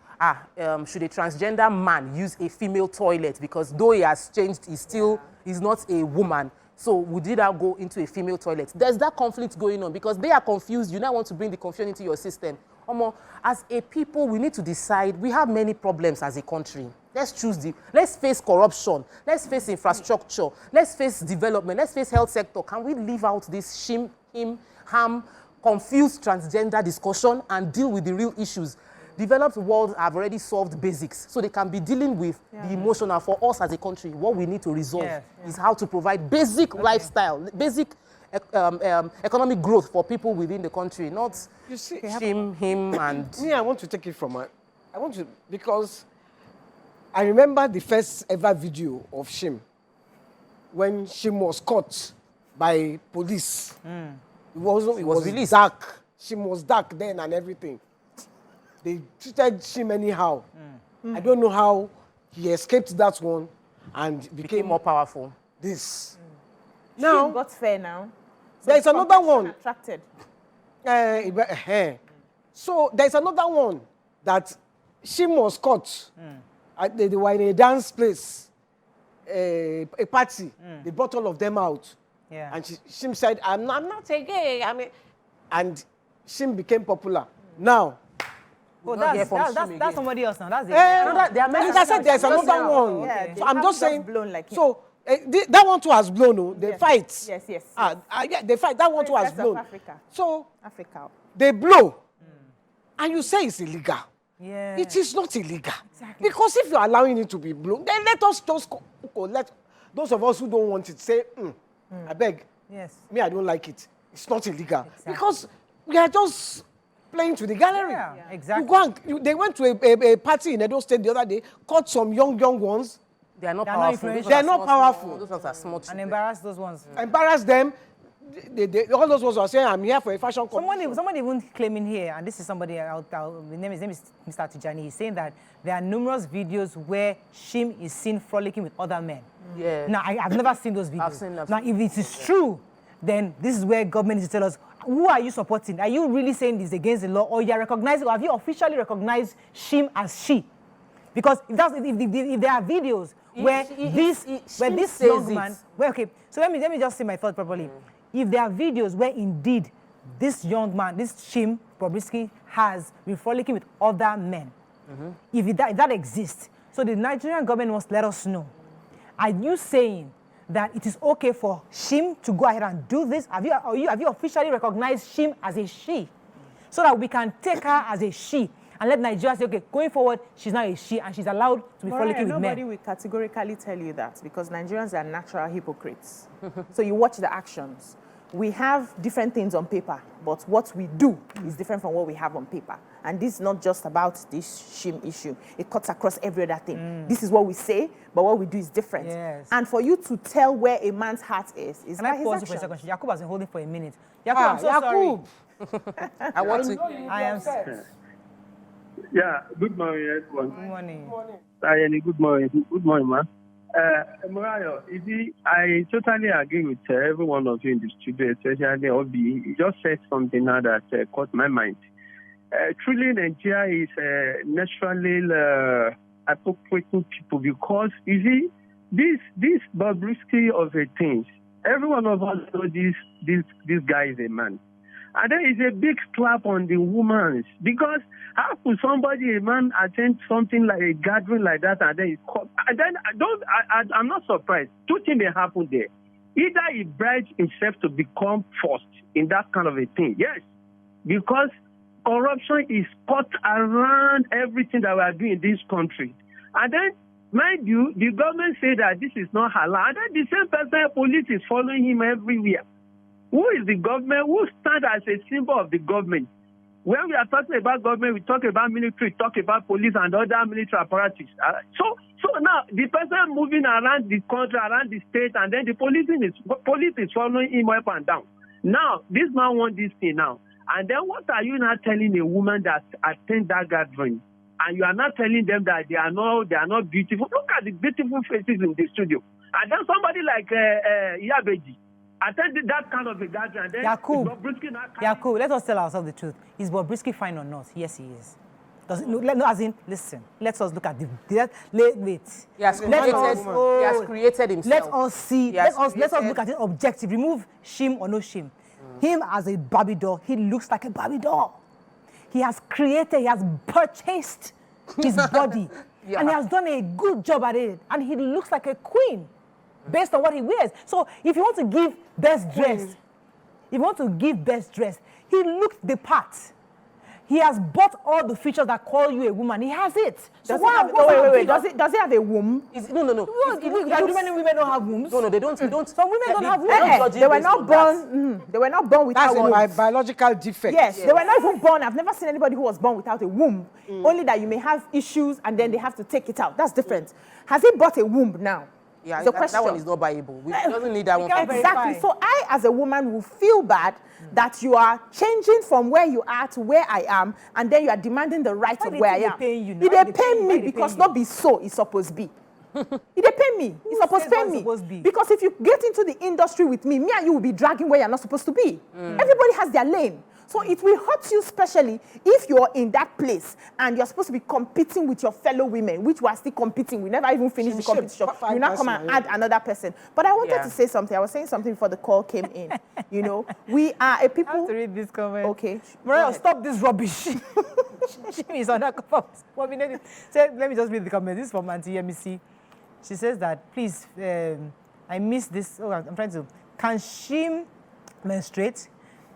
should a transgender man use a female toilet? Because though he has changed, he's not a woman. So would he now go into a female toilet? There's that conflict going on because they are confused. You now want to bring the confusion into your system. As a people, we need to decide. We have many problems as a country. Let's face corruption. Let's face infrastructure. Let's face development. Let's face health sector. Can we leave out this shim, him, ham, confused transgender discussion and deal with the real issues? Developed worlds have already solved basics, so they can be dealing with the emotional. For us as a country, what we need to resolve is how to provide basic lifestyle, basic economic growth for people within the country, not him, and...
Me, I want to take it from because I remember the first ever video of Shim when Shim was caught by police. It was
released.
Dark. Shim was dark then and everything. They treated Shim anyhow. I don't know how he escaped that one and became
more powerful.
This.
Now, Shim got fair now. So
there's another one.
Attracted.
So there's another one that Shim was caught. They were in a dance place, a party. They brought all of them out.
Yeah.
And Shim said, I'm not a gay. And Shim became popular. Now,
Oh, that's somebody else now. That's
there are many. I said there's another one.
Yeah,
so I'm just saying.
Blown like
so that one too has blown. Oh, they fight.
Yes.
Yeah, they fight. That one too has blown.
Africa.
So
Africa.
they blow, and you say it's illegal.
Yeah.
It is not illegal. Exactly. Because if you're allowing it to be blown, then let us just let those of us who don't want it say, I beg.
Yes.
Me, I don't like it. It's not illegal. Exactly. Because we are just playing to the gallery.
Yeah, exactly.
You go and, they went to a party in Edo State the other day, caught some young ones.
They are not powerful.
They are not powerful.
Those ones are small.
And embarrass those ones.
Embarrass them. All those ones are saying, I'm here for a fashion competition.
Somebody even claiming here, and this is somebody, his name is Mr. Tijani, he's saying that there are numerous videos where Shim is seen frolicking with other men.
Yeah.
Now, I've never seen those videos.
I've seen them.
Now, if it is true, then this is where government needs to tell us, who are you supporting? Are you really saying this against the law, or you are recognizing, or have you officially recognized Shim as she? Because if there are videos where this young man, okay, so let me just say my thought properly. If there are videos where indeed this young man, this Shim Bobrisky, has been frolicking with other men, if that exists, so the Nigerian government must let us know. Are you saying that it is okay for Shim to go ahead and do this? Have you officially recognized Shim as a she, so that we can take her as a she and let Nigeria say, okay, going forward, she's now a she and she's allowed to be frolicking with men?
Nobody will categorically tell you that, because Nigerians are natural hypocrites. So you watch the actions. We have different things on paper, but what we do is different from what we have on paper. And this is not just about this Shim issue. It cuts across every other thing. This is what we say, but what we do is different.
Yes.
And for you to tell where a man's heart is
Can
by
I
his
pause you for a
actions.
second? Yakub has been holding for a minute. Yakub, I'm so sorry.
I want to.
I am.
Yeah, good morning, everyone.
Good morning.
Good morning. Good morning, man. Murayo, I totally agree with every one of you in the studio, especially Obi. You just said something now that caught my mind. Truly, Nigeria is naturally appropriating people, because, you see, this Bobrisky of a things, every one of us knows this guy is a man. And then it's a big slap on the woman, because how could a man attend something like a gathering like that, and then I'm not surprised. Two things may happen there. Either he bribes himself to become first in that kind of a thing. Yes, because corruption is cut around everything that we are doing in this country. And then, mind you, the government say that this is not halal. And then the same person, police is following him everywhere. Who is the government? Who stands as a symbol of the government? When we are talking about government, we talk about military, we talk about police and other military apparatus. So now the person moving around the country, around the state, and then the police is following him up and down. Now this man wants this thing now, and then what are you now telling a woman that attend that gathering, and you are not telling them that they are not beautiful? Look at the beautiful faces in the studio, and then somebody like Iyabeji attended that kind of a gathering.
Yakub, let us tell ourselves the truth. Is Bobrisky fine or not? Yes, he is. Does it, listen, let us look at the... Wait.
He has created himself.
Let us see, let us look at it objective. Remove Shim or no Shim. Him as a Barbie doll, he looks like a Barbie doll. He has purchased his body. And he has done a good job at it. And he looks like a queen, based on what he wears. So if you want to give best dressed, he looked the part. He has bought all the features that call you a woman. He has it.
So wait. Does he have a womb?
No.
Women don't have wombs.
No, they don't.
Some women don't have wombs.
They were not born. They were not born without wombs.
That's a biological defect.
Yes, they were not even born. I've never seen anybody who was born without a womb. Only that you may have issues and then they have to take it out. That's different. Has he bought a womb now?
Yeah, that one is not buyable. We doesn't need that one.
Exactly. So I, as a woman, will feel bad that you are changing from where you are to where I am, and then you are demanding the right of where I am. They pay me because not be so it's supposed to be. They pay me. It's supposed to pay me. Because if you get into the industry with me and you will be dragging where you're not supposed to be. Everybody has their lane. So it will hurt you, especially if you're in that place and you're supposed to be competing with your fellow women, which we are still competing. We never even finished the competition. You now come and add another person. But I wanted to say something. I was saying something before the call came in. You know, we are a people.
I have to read this comment.
Okay.
Mariah, stop this rubbish. Shim is undercover. Let me just read the comment. This is from Auntie Yemisi. She says that, please, I missed this. Oh, I'm trying to. Can Shim menstruate?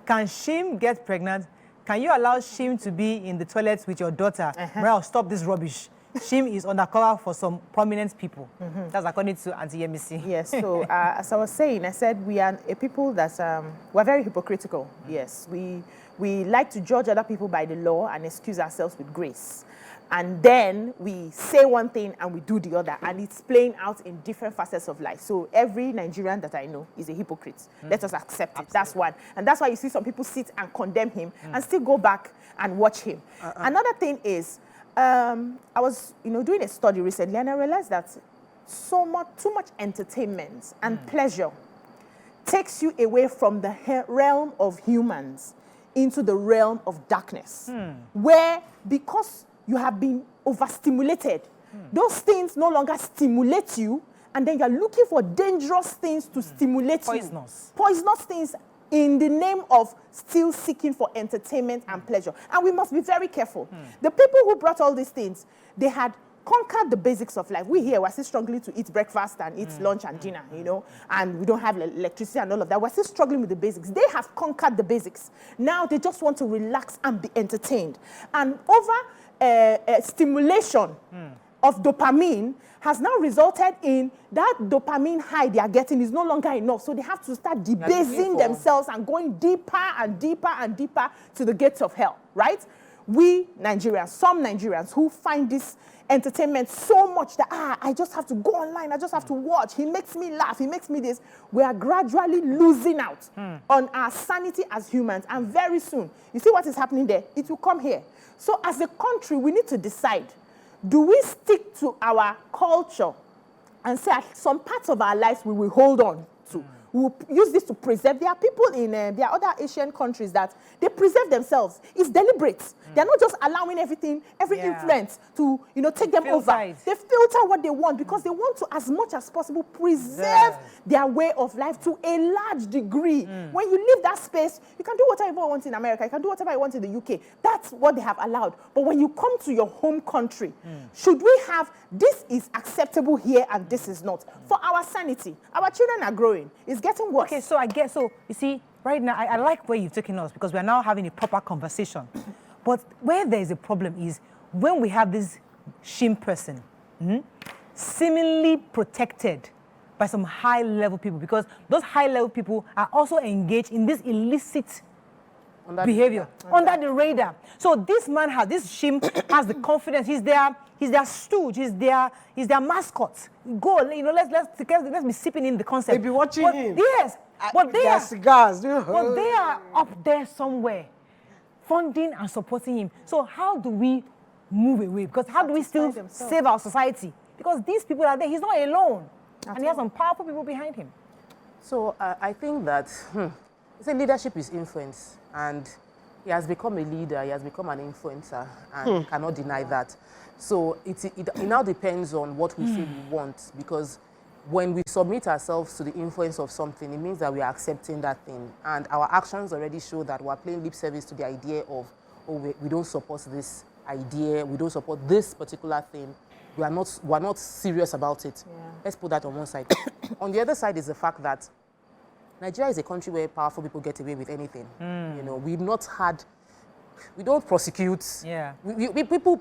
Can Shim get pregnant? Can you allow Shim to be in the toilet with your daughter? Well, stop this rubbish. Shim is undercover for some prominent people. That's according to Auntie Yemisi.
Yes, so as I was saying, I said we are a people that we're very hypocritical. Yes, we like to judge other people by the law and excuse ourselves with grace. And then we say one thing and we do the other, and it's playing out in different facets of life. So every Nigerian that I know is a hypocrite. Let us accept it. That's one. And that's why you see some people sit and condemn him and still go back and watch him. Another thing is, I was doing a study recently, and I realized that too much entertainment and pleasure takes you away from the realm of humans into the realm of darkness, where because you have been overstimulated, those things no longer stimulate you, and then you're looking for dangerous things to stimulate you. Poisonous things in the name of still seeking for entertainment and pleasure. And we must be very careful. The people who brought all these things, they had conquered the basics of life. We here, we're still struggling to eat breakfast and eat lunch and dinner, and we don't have electricity and all of that. We're still struggling with the basics. They have conquered the basics. Now they just want to relax and be entertained. And over stimulation of dopamine has now resulted in that dopamine high they are getting is no longer enough. So they have to start debasing themselves and going deeper and deeper and deeper to the gates of hell, right? We Nigerians, some Nigerians who find this entertainment so much that, I just have to go online, I just have to watch, he makes me laugh, he makes me this. We are gradually losing out on our sanity as humans, and very soon, you see what is happening there? It will come here. So as a country, we need to decide, do we stick to our culture and say some parts of our lives we will hold on to? We will use this to preserve. There are people in there are other Asian countries that they preserve themselves. It's deliberate. They're not just allowing every influence to take them over. They filter what they want because they want to, as much as possible, preserve their way of life to a large degree. When you leave that space, you can do whatever you want in America. You can do whatever you want in the UK. That's what they have allowed. But when you come to your home country, should we have this is acceptable here and this is not? For our sanity, our children are growing. It's getting worse.
Okay, so you see, right now, I like where you've taken us because we're now having a proper conversation. But where there is a problem is when we have this Shim person, seemingly protected by some high-level people, because those high-level people are also engaged in this illicit behavior under the radar. So this man this Shim has the confidence. He's their stooge. He's their mascot. Go, let's be sipping in the concept.
They be watching him.
Yes, but they are
cigars.
But they are up there somewhere, funding and supporting him. So how do we move away? Because how do we still save our society? Because these people are there. He's not alone, and he has some powerful people behind him.
So I think that leadership is influence, and he has become a leader. He has become an influencer, and cannot deny that. So it now depends on what we feel we want, because when we submit ourselves to the influence of something, it means that we are accepting that thing. And our actions already show that we're paying lip service to the idea of, we don't support this idea, we don't support this particular thing. We're not serious about it. Yeah. Let's put that on one side. On the other side is the fact that Nigeria is a country where powerful people get away with anything. We don't prosecute. Yeah.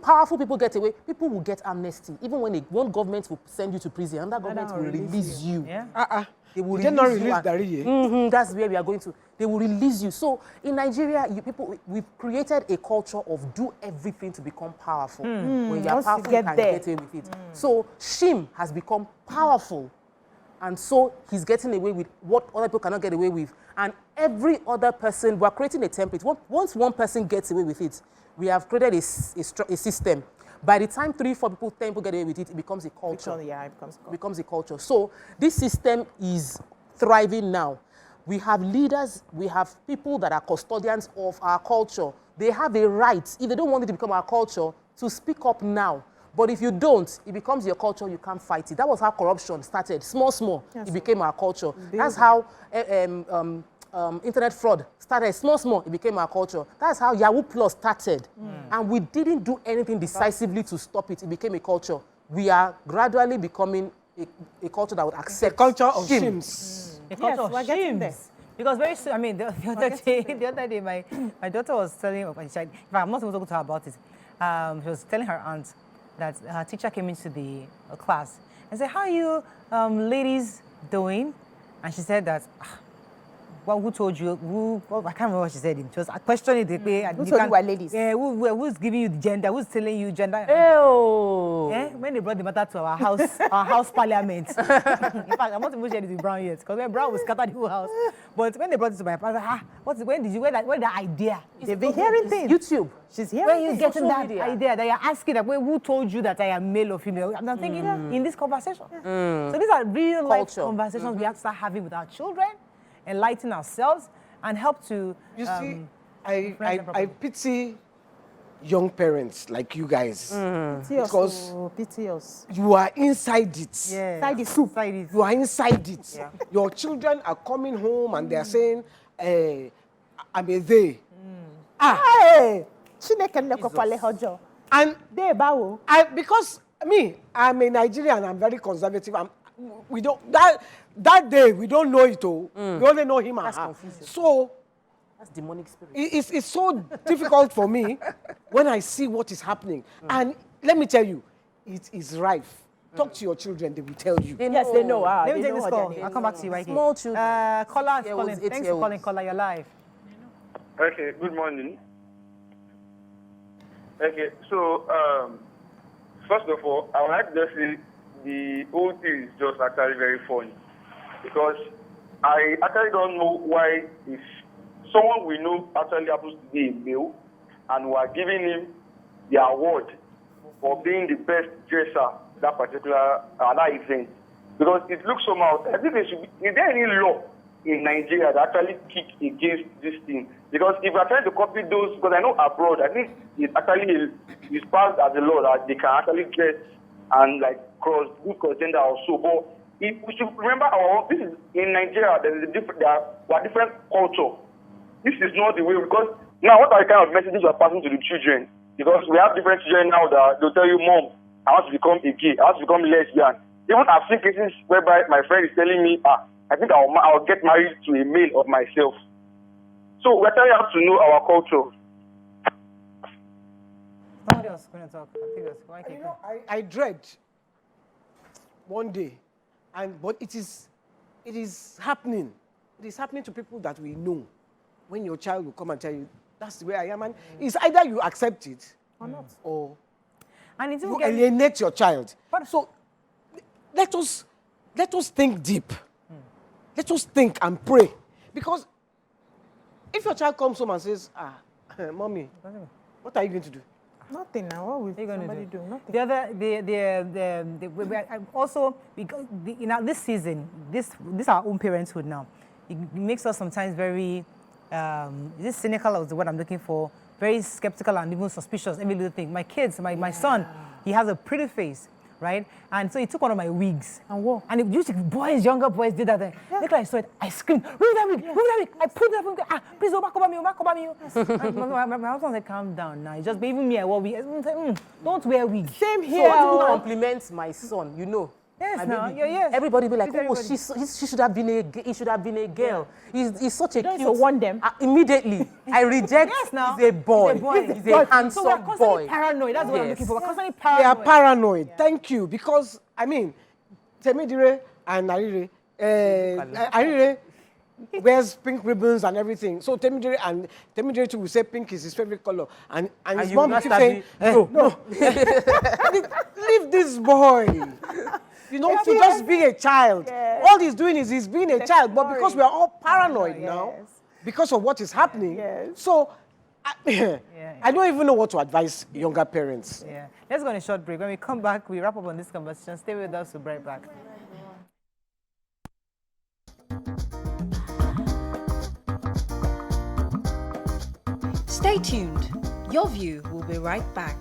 Powerful people get away. People will get amnesty. Even when one government will send you to prison, another government will release you. Yeah. They will release you. That's where we are going to. They will release you. So in Nigeria, we've created a culture of do everything to become powerful. When you are powerful, you can get away with it. So Shim has become powerful. And so he's getting away with what other people cannot get away with. And every other person, we're creating a template. Once one person gets away with it, we have created a system. By the time 3, 4 people, 10 people get away with it, it becomes a culture. It becomes a culture. So this system is thriving now. We have leaders, we have people that are custodians of our culture. They have a right, if they don't want it to become our culture, to speak up now. But if you don't, it becomes your culture, you can't fight it. That was how corruption started. Small, it became our culture. That's how internet fraud started small, it became our culture. That's how Yahoo Plus started. And we didn't do anything decisively to stop it. It became a culture. We are gradually becoming a culture that would accept
a culture of shims.
A culture of shims. Because very soon, I mean, the other day, my daughter was telling, I'm not supposed to talk to her about it. She was telling her aunt that her teacher came into the class and said, "How are you ladies doing?" And she said that, well, who told you? I can't remember what she said. She was questioning the way.
Who told you were ladies?
Yeah, who's giving you the gender? Who's telling you gender?
Oh.
Yeah, when they brought the matter to our house parliament. In fact, I'm not even sharing it with Brown yet, because when Brown was scattered the whole house. But when they brought it to my father, when did you, where that idea?
They've been hearing things.
YouTube.
She's hearing
When you
things.
getting that idea that you're asking, like, who told you that I am male or female? I'm not thinking in this conversation. So these are real life conversations we have to start having with our children, enlighten ourselves, and help to.
You see, I pity young parents like you guys because
pity us.
you are inside it.
Yeah.
Inside the soup.
You are inside it. Yeah. Your children are coming home and they are saying, I'm a they.
Hey! And
because me, I'm a Nigerian, I'm very conservative. We don't that day we don't know it all. We only know him and her. So
that's demonic spirit.
It's so difficult for me when I see what is happening. And let me tell you, it is rife. Talk to your children, they will tell you.
Yes, they know.
Let me take this call. I'll come back to you right here.
Small children.
Caller is calling. Thanks for calling. Caller, you're live.
Okay, good morning. Okay, so first of all, I would like to say the whole thing is just actually very funny because I actually don't know why if someone we know actually happens to be a male and we are giving him the award for being the best dresser that particular that event because it looks somehow. I think there should be. Is there any law in Nigeria that actually kick against this thing? Because if we are trying to copy those, because I know abroad, I think it actually is passed as a law that they can actually dress and like cross-gender or so. But if we should remember this is in Nigeria. There is a different culture. This is not the way because now what are the kind of messages we are passing to the children? Because we have different children now that they'll tell you, "Mom, I want to become a gay. I want to become lesbian." Even I've seen cases whereby my friend is telling me, I think I'll get married to a male of myself. So we actually have to know our culture.
Somebody else is going to talk. I think
I dread one day, but it is happening. It is happening to people that we know. When your child will come and tell you, "That's the way I am," and it's either you accept it or not, or you alienate your child. So let us think deep. Let us think and pray, because if your child comes home and says, "Mommy, what are you going to do?"
Nothing now. What will somebody do? Nothing.
Also, because this season, this our own parenthood now, it makes us sometimes very, this cynical is the word I'm looking for, very skeptical and even suspicious, every little thing. My kids, my son, he has a pretty face, right? And so he took one of my wigs.
And what?
And it used to, younger boys did that thing. Yeah. Look like I saw it, I screamed, "Remove that wig, remove that wig." I pulled that wig, "Please, cover me. And my husband said, "Calm down now. It's just even me, I wear wig." Don't wear wig.
Same here.
So what compliments my son, you know.
Yes, now, yes.
Everybody be like, "Oh, she should have been a girl. He's such a cute."
You want them.
Immediately, I reject.
Yes, now.
He's a boy. He's a handsome
boy. So we're constantly
boy.
paranoid. That's what I'm looking for. We're constantly
They
paranoid.
are paranoid. Yeah. Thank you, because I mean, Temidire and Arire wears pink ribbons and everything. So Temidire too will say pink is his favorite color, and his mom keeps saying, "No, leave this boy." To just be a child. Yes. All he's doing is he's being a child, but because we are all paranoid now, because of what is happening, so I don't even know what to advise younger parents.
Yeah. Let's go on a short break. When we come back, we wrap up on this conversation. Stay with us. We'll be right back.
Stay tuned. Your View will be right back.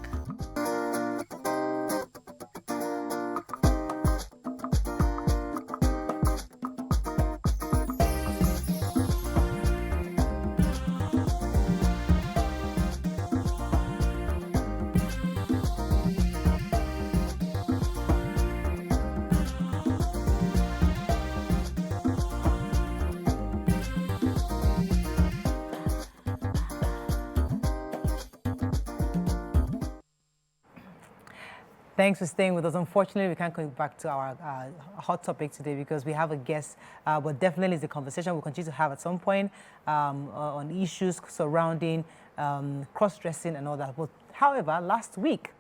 Thanks for staying with us. Unfortunately, we can't go back to our hot topic today because we have a guest, but definitely it's a conversation we'll continue to have at some point on issues surrounding cross-dressing and all that. But however, last week,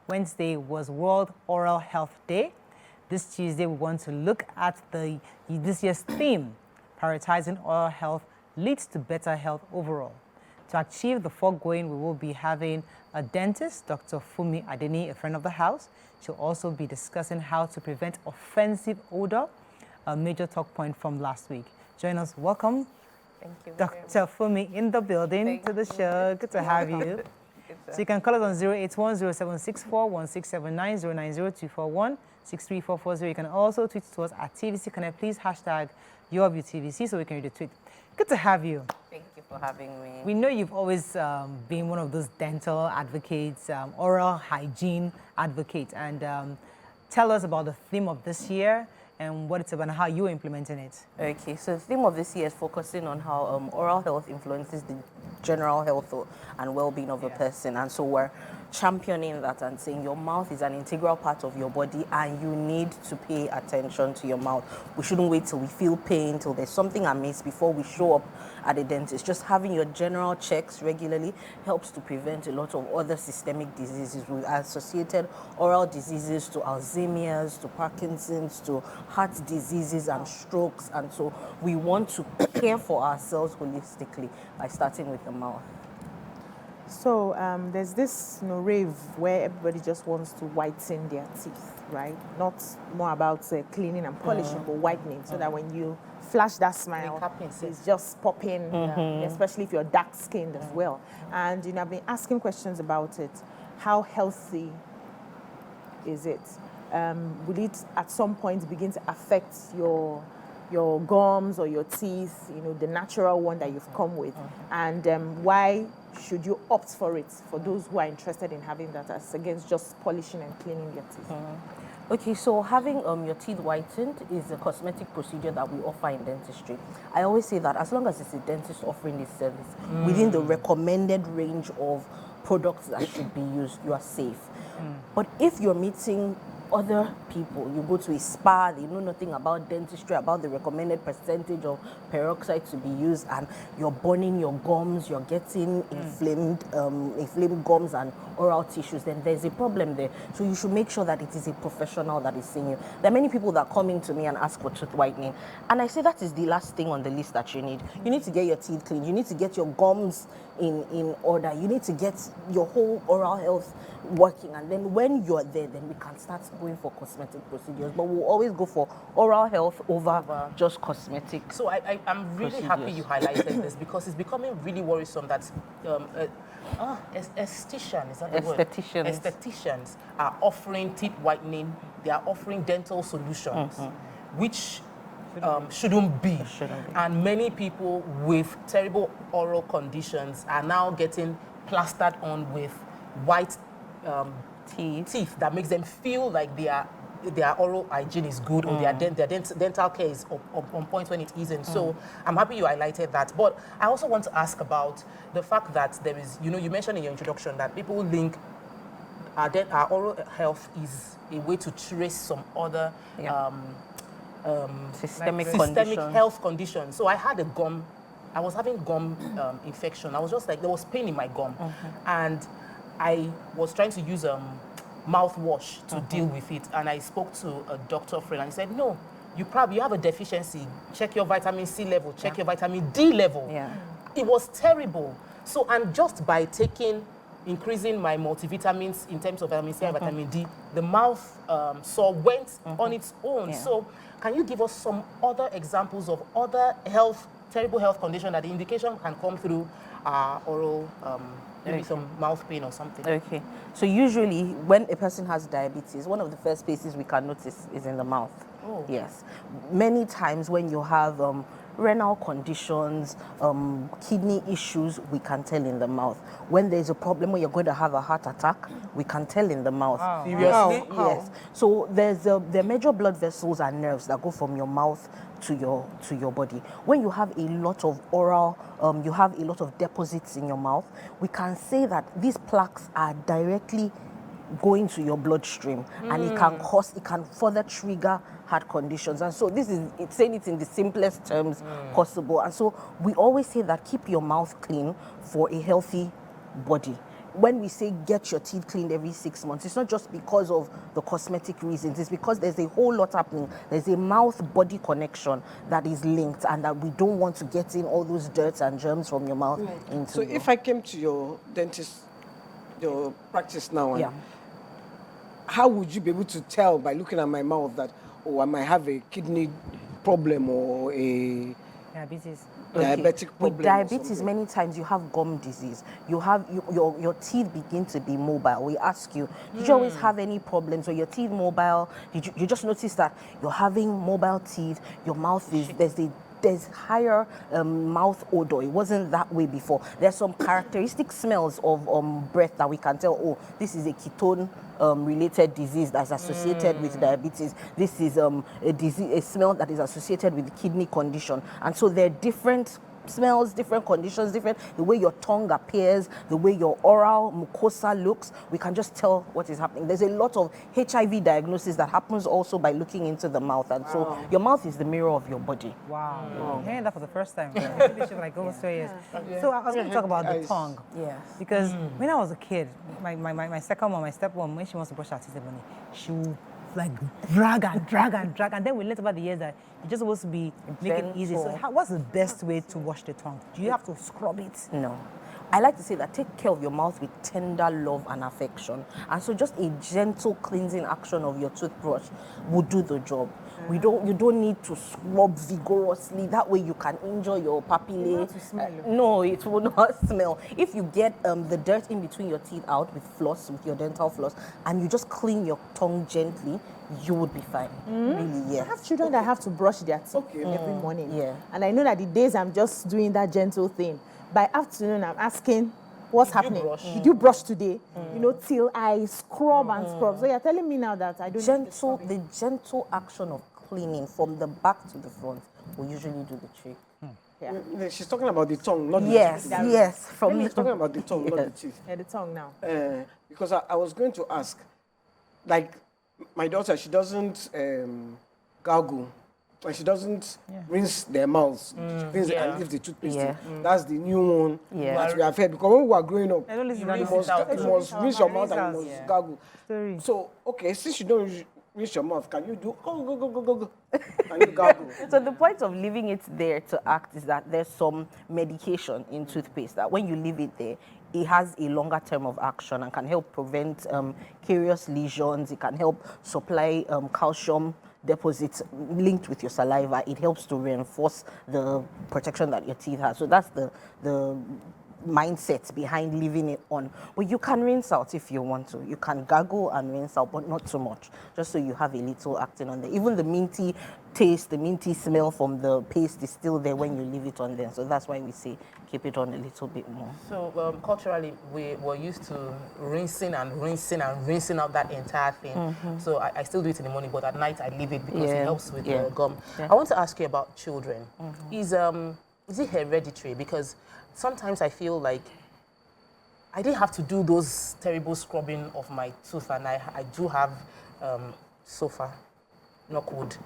Wednesday, was World Oral Health Day. This Tuesday, we want to look at this year's theme, prioritizing oral health leads to better health overall. To achieve the foregoing, we will be having a dentist, Dr. Fumi Adeni, a friend of the house. She'll also be discussing how to prevent offensive odor, a major talk point from last week. Join us. Welcome,
Thank you,
Dr. Fumi, in the building to the show. Good to have you. So you can call us on 081-0764-1679, 090-241-63440. You can also tweet to us at TVC Connect. Please hashtag Yourviewtvc so we can read the tweet. Good to have you.
Thank you for having me.
We know you've always been one of those dental advocates, oral hygiene advocates. And tell us about the theme of this year and what it's about and how you're implementing it.
Okay, so the theme of this year is focusing on how oral health influences the general health and well-being of a person. And so we're championing that and saying your mouth is an integral part of your body and you need to pay attention to your mouth. We shouldn't wait till we feel pain, till there's something amiss before we show up at the dentist. Just having your general checks regularly helps to prevent a lot of other systemic diseases. We associated oral diseases to Alzheimer's, to Parkinson's, to heart diseases and strokes. And so we want to care for ourselves holistically by starting with the mouth.
So there's this rave where everybody just wants to whiten their teeth, right? Not more about cleaning and polishing, but whitening, so that when you flash that smile, it's just popping, especially if you're dark-skinned as well. And I've been asking questions about it. How healthy is it? Will it at some point begin to affect your gums or your teeth, the natural one that you've come with? And why should you opt for it, for those who are interested in having that, as against just polishing and cleaning your teeth?
Okay, so having your teeth whitened is a cosmetic procedure that we offer in dentistry. I always say that as long as it's a dentist offering this service, within the recommended range of products that should be used, you are safe. But if you're meeting other people, you go to a spa, they know nothing about dentistry, about the recommended percentage of peroxide to be used, and you're burning your gums, you're getting inflamed gums and oral tissues, then there's a problem there. So you should make sure that it is a professional that is seeing you. There are many people that come in to me and ask for tooth whitening, and I say that is the last thing on the list that you need. You need to get your teeth cleaned, you need to get your gums in order, you need to get your whole oral health working, and then when you're there, then we can start going for cosmetic procedures. But we'll always go for oral health over just cosmetic.
So I'm really happy you highlighted this, because it's becoming really worrisome that estheticians, is that the word? Estheticians are offering teeth whitening, they are offering dental solutions, which shouldn't be. And many people with terrible oral conditions are now getting plastered on with white teeth that makes them feel like their oral hygiene is good, or their dental care is on point when it isn't. So I'm happy you highlighted that. But I also want to ask about the fact that there is, you mentioned in your introduction that people link our oral health is a way to trace some other systemic health conditions. So I had I was having gum infection. I was just like, there was pain in my gum. And I was trying to use mouthwash to deal with it, and I spoke to a doctor friend, and he said, no, you have a deficiency. Check your vitamin C level, check your vitamin D level. It was terrible. So, and just by increasing my multivitamins in terms of vitamin C and vitamin D, the mouth sore went on its own. So can you give us some other examples of other terrible health conditions that the indication can come through oral maybe some mouth pain or something?
Okay. So usually when a person has diabetes, one of the first places we can notice is in the mouth. Yes. Many times when you have renal conditions, kidney issues, we can tell in the mouth. When there's a problem where you're going to have a heart attack, we can tell in the mouth.
Seriously?
Yes. So there are major blood vessels and nerves that go from your mouth to your body. When you have a lot of oral, you have a lot of deposits in your mouth, we can say that these plaques are directly go into your bloodstream, and it can further trigger heart conditions. And so it's saying it in the simplest terms possible. And so we always say that keep your mouth clean for a healthy body. When we say get your teeth cleaned every 6 months, it's not just because of the cosmetic reasons. It's because there's a whole lot happening. There's a mouth-body connection that is linked, and that we don't want to get in all those dirt and germs from your mouth into.
So if I came to your dentist, your practice now, how would you be able to tell by looking at my mouth that, oh, I might have a kidney problem or a diabetic problem?
With diabetes, many times you have gum disease. You have your teeth begin to be mobile. We ask you, did you always have any problems? Or your teeth mobile? You just notice that you're having mobile teeth. Your mouth there's higher mouth odor. It wasn't that way before. There's some characteristic smells of breath that we can tell, oh, this is a ketone related disease that's associated with diabetes. This is a smell that is associated with kidney condition. And so there are different smells, different conditions, the way your tongue appears, the way your oral mucosa looks. We can just tell what is happening. There's a lot of HIV diagnosis that happens also by looking into the mouth. And so your mouth is the mirror of your body.
Wow. I'm hearing that for the first time. Maybe she should go straight. So I was going to talk about the tongue.
Yes.
Because when I was a kid, my second mom, my stepmom, when she wants to brush her teeth, she will drag, and then we learned about the years that you're just supposed to be making it easy. So what's the best way to wash the tongue? Do you have to scrub it?
No. I like to say that take care of your mouth with tender love and affection. And so just a gentle cleansing action of your toothbrush will do the job. You don't need to scrub vigorously. That way you can enjoy your papillae. No, it will not smell. If you get the dirt in between your teeth out with your dental floss, and you just clean your tongue gently, you would be fine. Really, yeah.
I have children that have to brush their teeth every morning.
Yeah.
And I know that the days I'm just doing that gentle thing, by afternoon I'm asking, what's happening? Did you brush today? Till I scrub and scrub. So you're telling me now that I don't
the gentle action of cleaning from the back to the front will usually do the trick.
Yeah. She's talking about the tongue, not the teeth.
Yes.
She's talking about the tongue, not the teeth.
Yeah, the tongue now.
Because I was going to ask, like my daughter, she doesn't gargle. And she doesn't rinse their mouths. She cleans it and leaves the toothpaste. That's the new one that we have heard. Because when we were growing up, you must rinse your mouth and you must gargle. So, okay, since you don't rinse your mouth, can you do go? Can you gargle?
So the point of leaving it there to act is that there's some medication in toothpaste that when you leave it there, it has a longer term of action and can help prevent carious lesions. It can help supply calcium deposits linked with your saliva. It helps to reinforce the protection that your teeth have. So that's the mindset behind leaving it on. But you can rinse out if you want to. You can gargle and rinse out, but not too much, just so you have a little acting on there. Even the minty taste, the minty smell from the paste is still there when you leave it on there. So that's why we say keep it on a little bit more.
So culturally, we were used to rinsing out that entire thing. So I still do it in the morning, but at night I leave it because it helps with the gum. I want to ask you about children. Is it hereditary? Because sometimes I feel like I didn't have to do those terrible scrubbing of my tooth, and I do have so far, knock wood,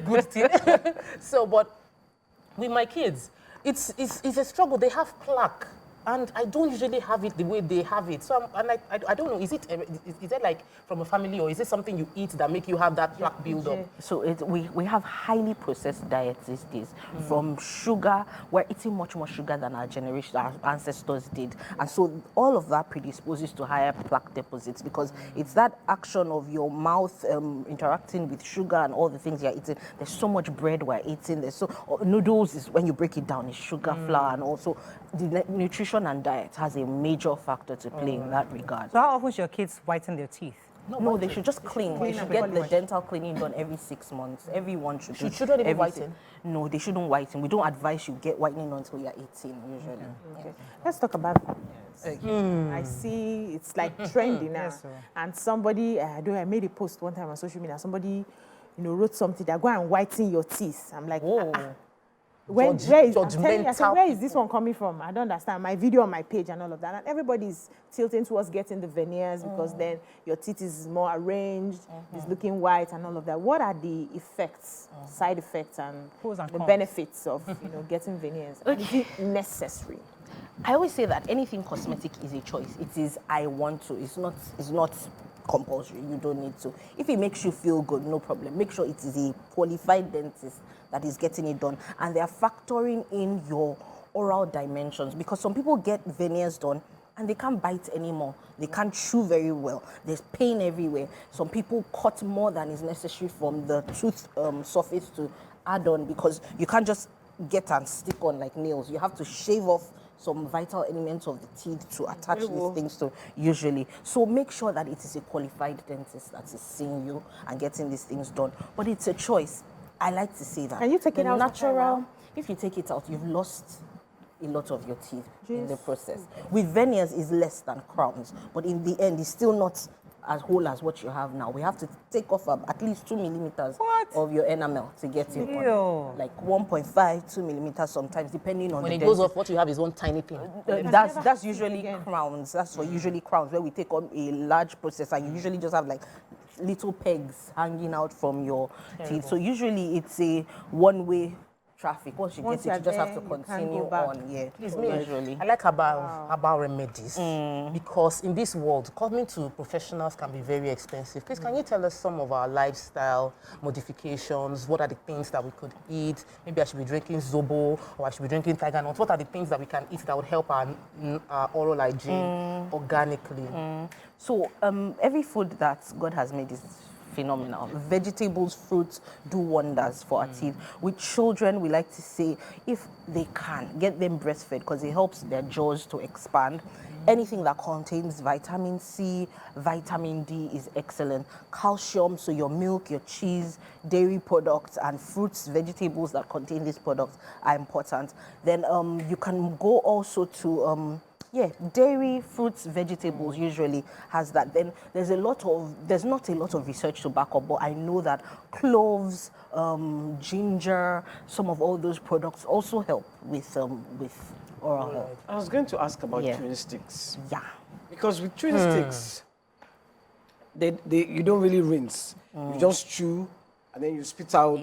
good teeth. So, but with my kids, it's a struggle. They have plaque, and I don't usually have it the way they have it. So I don't know. Is it like from a family, or is it something you eat that make you have that plaque build-up?
So we have highly processed diets these days. From sugar, we're eating much more sugar than our ancestors did. And so all of that predisposes to higher plaque deposits because it's that action of your mouth interacting with sugar and all the things you're eating. There's so much bread we're eating. Noodles is, when you break it down, is sugar, flour, and also the nutrition and diet has a major factor to play in that regard.
So how often should your kids whiten their teeth?
No, they should just clean. They should get the dental cleaning done every 6 months. Everyone should do it.
Shouldn't even whiten?
No, they shouldn't whiten. We don't advise you get whitening until you're 18 usually.
Okay. Let's talk about I see it's like trendy now. And somebody, I made a post one time on social media. Somebody, wrote something that go and whiten your teeth. I'm like, where is
judgmental.
I said, where is this one coming from? I don't understand. My video on my page and all of that. And everybody's tilting towards getting the veneers because then your teeth is more arranged, it's looking white and all of that. What are the effects, side effects and the benefits of getting veneers? And is it necessary?
I always say that anything cosmetic is a choice. It is I want to. It's not compulsory. You don't need to. If it makes you feel good, no problem. Make sure it is a qualified dentist that is getting it done, and they are factoring in your oral dimensions, because some people get veneers done and they can't bite anymore. They can't chew very well. There's pain everywhere. Some people cut more than is necessary from the tooth surface to add on, because you can't just get and stick on like nails. You have to shave off some vital elements of the teeth to attach these things to usually. So make sure that it is a qualified dentist that is seeing you and getting these things done. But it's a choice. I like to say that.
Can you take it out?
Natural, if you take it out, you've lost a lot of your teeth in the process. With veneers, is less than crowns, but in the end, it's still not as whole as what you have now. We have to take off at least 2 millimeters of your enamel to get it on. Like 1.5, 2 millimeters sometimes, depending on
when
the
it goes off, what you have is one tiny thing.
That's usually crowns. That's for usually crowns, where we take on a large process, and you usually just have like little pegs hanging out from your teeth. So usually it's a one-way traffic. Once you get it, you just have to continue on. Yeah,
please, I like about remedies, because in this world, coming to professionals can be very expensive. Please, can you tell us some of our lifestyle modifications? What are the things that we could eat? Maybe I should be drinking Zobo, or I should be drinking Tiger Nuts. What are the things that we can eat that would help our oral hygiene organically?
So every food that God has made is phenomenal. Vegetables, fruits do wonders for our teeth. With children, we like to say, if they can, get them breastfed, because it helps their jaws to expand. Anything that contains vitamin C, vitamin D is excellent. Calcium, so your milk, your cheese, dairy products, and fruits, vegetables that contain these products are important. Then you can go also to dairy, fruits, vegetables usually has that. Then there's not a lot of research to back up, but I know that cloves, ginger, some of all those products also help with oral health.
I was going to ask about chewing sticks.
Yeah.
Because with chewing sticks, you don't really rinse. You just chew, and then you spit out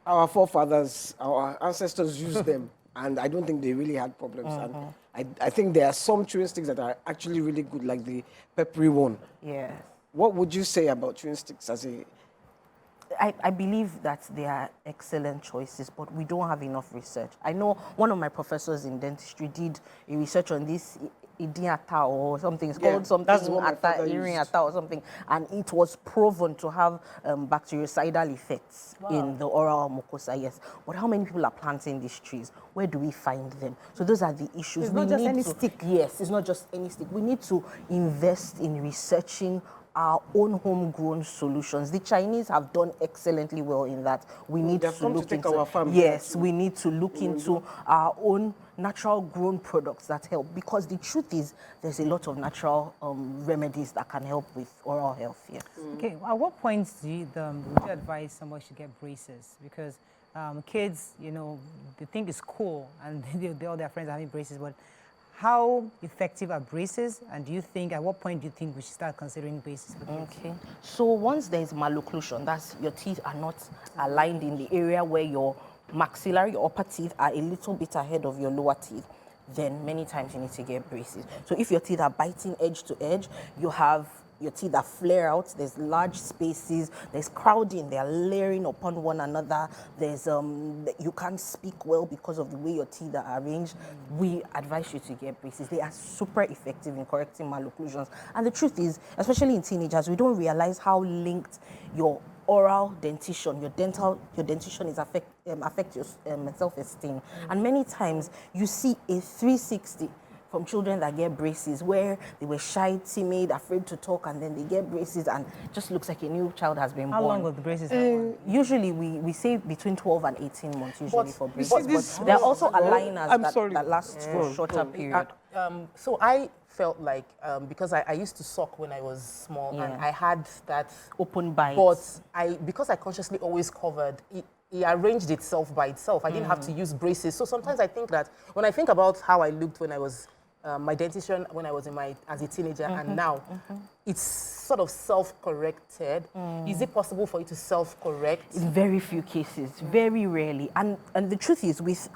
our forefathers, our ancestors used them. And I don't think they really had problems. And I think there are some chewing sticks that are actually really good, like the peppery one.
Yeah.
What would you say about chewing sticks as a...
I believe that they are excellent choices, but we don't have enough research. I know one of my professors in dentistry did a research on this Ata or something. It's called something Ata or something, and it was proven to have bactericidal effects in the oral mucosa. Yes, but how many people are planting these trees? Where do we find them? So those are the issues.
It's not just any stick.
Yes, it's not just any stick. We need to invest in researching our own homegrown solutions. The Chinese have done excellently well in that. We need to look into
our farm.
Yes, we need to look into our own natural grown products that help, because the truth is there's a lot of natural remedies that can help with oral health. Yes.
Okay, at what point would you advise somebody should get braces? Because kids, they think it's cool and all their friends are having braces, but how effective are braces, and at what point do you think we should start considering braces for kids?
Okay, so once there's malocclusion, that's your teeth are not aligned in the area where your maxillary, your upper teeth are a little bit ahead of your lower teeth, then many times you need to get braces. So if your teeth are biting edge to edge, you have your teeth that flare out, there's large spaces, there's crowding, they're layering upon one another, there's you can't speak well because of the way your teeth are arranged, we advise you to get braces. They are super effective in correcting malocclusions. And the truth is, especially in teenagers, we don't realize how linked your oral dentition, your dentition is affect your self-esteem. And many times you see a 360 from children that get braces, where they were shy, timid, afraid to talk, and then they get braces and just looks like a new child has been born.
How long will the braces have?
Usually we say between 12 and 18 months usually for braces. But there are also aligners that last for a shorter period.
So I felt like, because I used to suck when I was small, and I had that
open bite.
But because I consciously always covered it, it arranged itself by itself. I didn't have to use braces. So sometimes I think that when I think about how I looked when I was my dentition, when I was as a teenager, and now it's sort of self-corrected. Is it possible for you to self-correct?
In very few cases, very rarely. And the truth is, with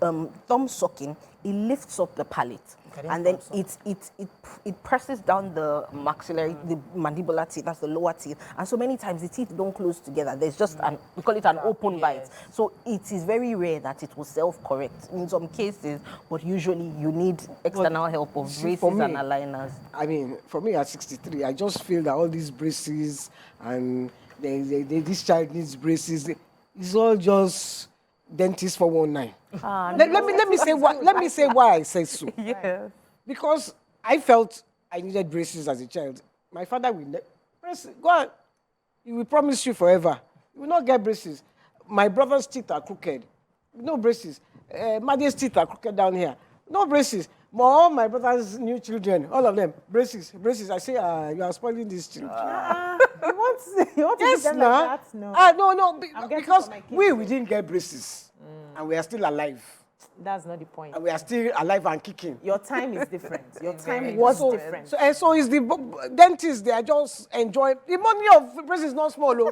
thumb sucking, it lifts up the palate. And then it presses down the maxillary, the mandibular teeth, that's the lower teeth. And so many times the teeth don't close together. There's just we call it an open bite. So it is very rare that it will self-correct in some cases, but usually you need external help of braces and aligners.
I mean, for me at 63, I just feel that all these braces and this child needs braces, it's all just dentist 419. Let me say why I say so.
Yeah.
Because I felt I needed braces as a child. My father will braces. Go on. He will promise you forever. You will not get braces. My brother's teeth are crooked. No braces. Made's teeth are crooked down here. No braces. But all my brother's new children, all of them, braces. I say, you are spoiling these children.
You want to
yes,
be like that? No.
No, because we didn't get braces. And we are still alive.
That's not the point.
And we are still alive and kicking.
Your time is different. Your time was different.
So is the dentists, they are just enjoying. The money of braces is not small.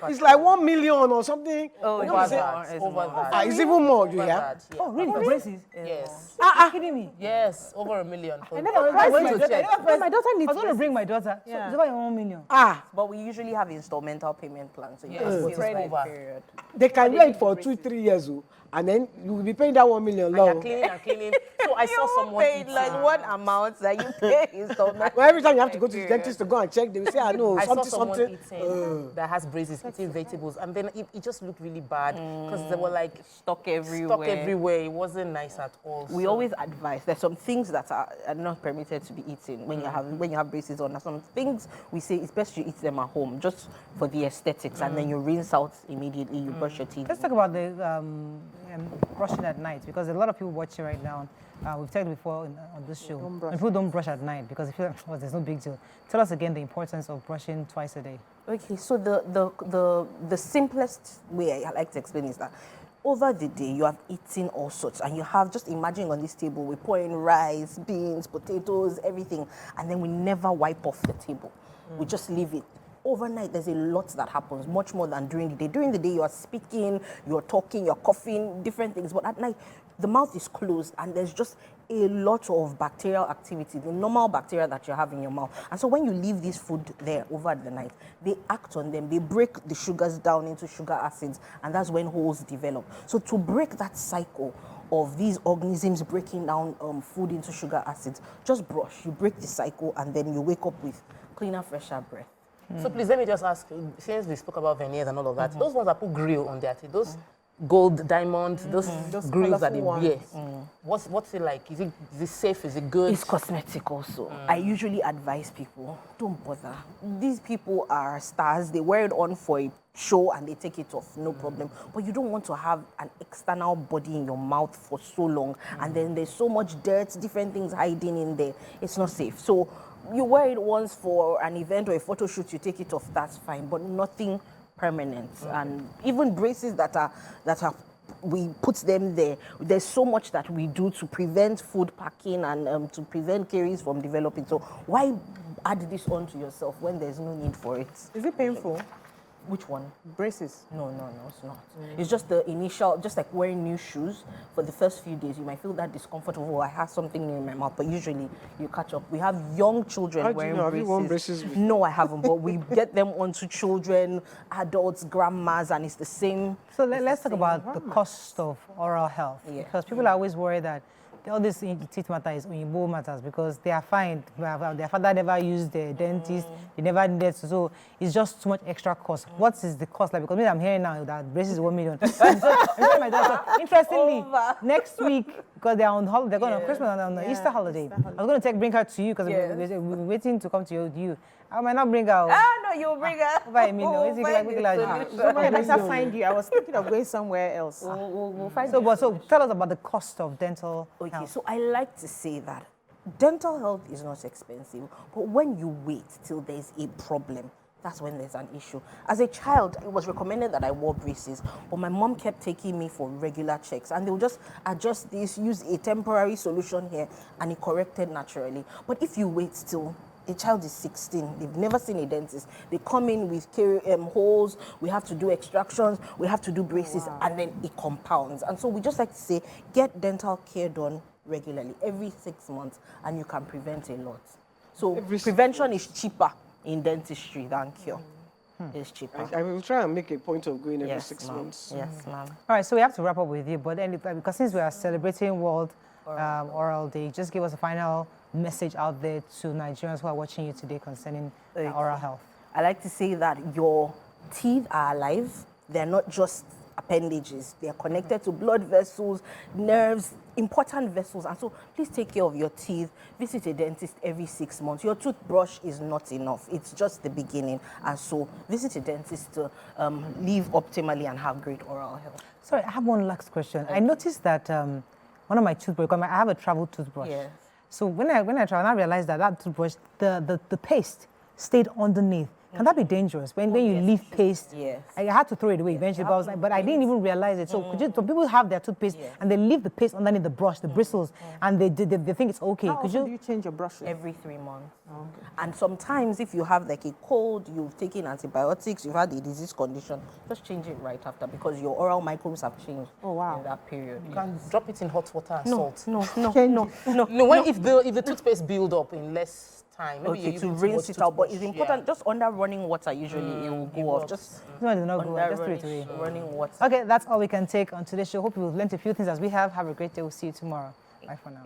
It's like 1 million or something.
Oh, over that.
It's even more, you hear?
Yeah.
Oh, really? For braces?
Yes.
Are you kidding me?
Yes, over 1 million.
I went to check.
My daughter needs.
I was going to bring my daughter. So it's about 1 million.
But we usually have installmental payment plans. So you
Yes.
They can wait for 2-3 years. And then you will be paying that 1 million long.
And you're cleaning. So I saw someone eating.
like one amount that you pay installment.
Well, every time you have to go to the dentist to go and check, they will say, I know,
I
something,
saw someone
something.
eating that has braces, eating vegetables, and then it just looked really bad because they were like
stuck everywhere.
It wasn't nice at all.
We always advise. There's some things that are not permitted to be eaten when you have braces on. There's some things we say it's best you eat them at home just for the aesthetics, and then you rinse out immediately. You brush your teeth.
Let's talk about the brushing at night, because a lot of people watching right now. We've talked before on this show. People don't brush at night because they feel like, there's no big deal. Tell us again the importance of brushing twice a day.
Okay, so the simplest way I like to explain is that over the day you have eaten all sorts, and you have, just imagine on this table we're pouring rice, beans, potatoes, everything, and then we never wipe off the table. We just leave it. Overnight, there's a lot that happens, much more than during the day. During the day, you are speaking, you're talking, you're coughing, different things. But at night, the mouth is closed, and there's just a lot of bacterial activity, the normal bacteria that you have in your mouth. And so when you leave this food there over the night, they act on them. They break the sugars down into sugar acids, and that's when holes develop. So to break that cycle of these organisms breaking down food into sugar acids, just brush. You break the cycle, and then you wake up with cleaner, fresher breath.
So please, let me just ask, since we spoke about veneers and all of that, those ones that put grill on their teeth, those gold, diamonds, those grills that they wear, what's it like? Is it safe? Is it good?
It's cosmetic also. I usually advise people, don't bother. These people are stars. They wear it on for a show and they take it off, no problem. But you don't want to have an external body in your mouth for so long, and then there's so much dirt, different things hiding in there. It's not safe. So you wear it once for an event or a photo shoot, you take it off, that's fine, but nothing permanent. And even braces that are we put them there, there's so much that we do to prevent food packing and to prevent caries from developing. So why add this on to yourself when there's no need for it?
Is it painful?
Which one?
Braces.
No, it's not. It's just the initial, just like wearing new shoes. For the first few days, you might feel that discomfort of, I have something new in my mouth, but usually you catch up. We have young children wearing braces. Have you worn braces? No, I haven't, but we get them onto children, adults, grandmas, and it's the same.
So let's talk about the cost of oral health, because people are always worried that all this teeth matter is Oyinbo matters because they are fine. Their father never used the dentist, they never needed to, so it's just too much extra cost. What is the cost like? Because maybe I'm hearing now that braces is 1 million. Interestingly, next week, because they're on holiday, they're going on Christmas and on Easter holiday. I was going to bring her to you because we're waiting to come to you. I might not bring her.
No, you'll bring her.
By $1 million.
I find you. I was thinking of going somewhere else.
We'll find
so tell us about the cost of dental health.
So I like to say that dental health is not expensive, but when you wait till there's a problem, that's when there's an issue. As a child, it was recommended that I wore braces, but my mom kept taking me for regular checks, and they would just adjust this, use a temporary solution here, and it corrected naturally. But if you wait till a child is 16, they've never seen a dentist, they come in with holes, we have to do extractions, we have to do braces, and then it compounds. And so we just like to say, get dental care done regularly, every 6 months, and you can prevent a lot. So prevention is cheaper in dentistry than cure. It's cheaper.
I will try and make a point of going every 6 months.
Yes, ma'am.
All right, so we have to wrap up with you, but then, because since we are celebrating World Oral Day, just give us a final message out there to Nigerians who are watching you today concerning oral health.
I like to say that your teeth are alive. They're not just appendages. They are connected to blood vessels, nerves, important vessels. And so please take care of your teeth. Visit a dentist every 6 months. Your toothbrush is not enough. It's just the beginning. And so visit a dentist to live optimally and have great oral health.
Sorry, I have one last question. I noticed that one of my toothbrushes, I have a travel toothbrush.
Yes.
So when I travel, I realized that toothbrush, the paste stayed underneath. Can that be dangerous when you leave paste?
Yes.
I had to throw it away eventually, but I didn't even realize it. So some people have their toothpaste and they leave the paste underneath the brush, the bristles, and they think it's okay.
How often do you change your brushes?
Every 3 months. Okay. And sometimes if you have like a cold, you've taken antibiotics, you've had a disease condition, just change it right after because your oral microbes have changed in that period.
You can drop it in hot water and salt.
No.
If the toothpaste build up in less time, maybe
to rinse it out, but it's important just under running water. Usually it will go off. Just
no, it's not good. Just throw it away.
Running water.
Okay, that's all we can take on today's show. Hope you've learned a few things as we have. Have a great day. We'll see you tomorrow. Bye for now.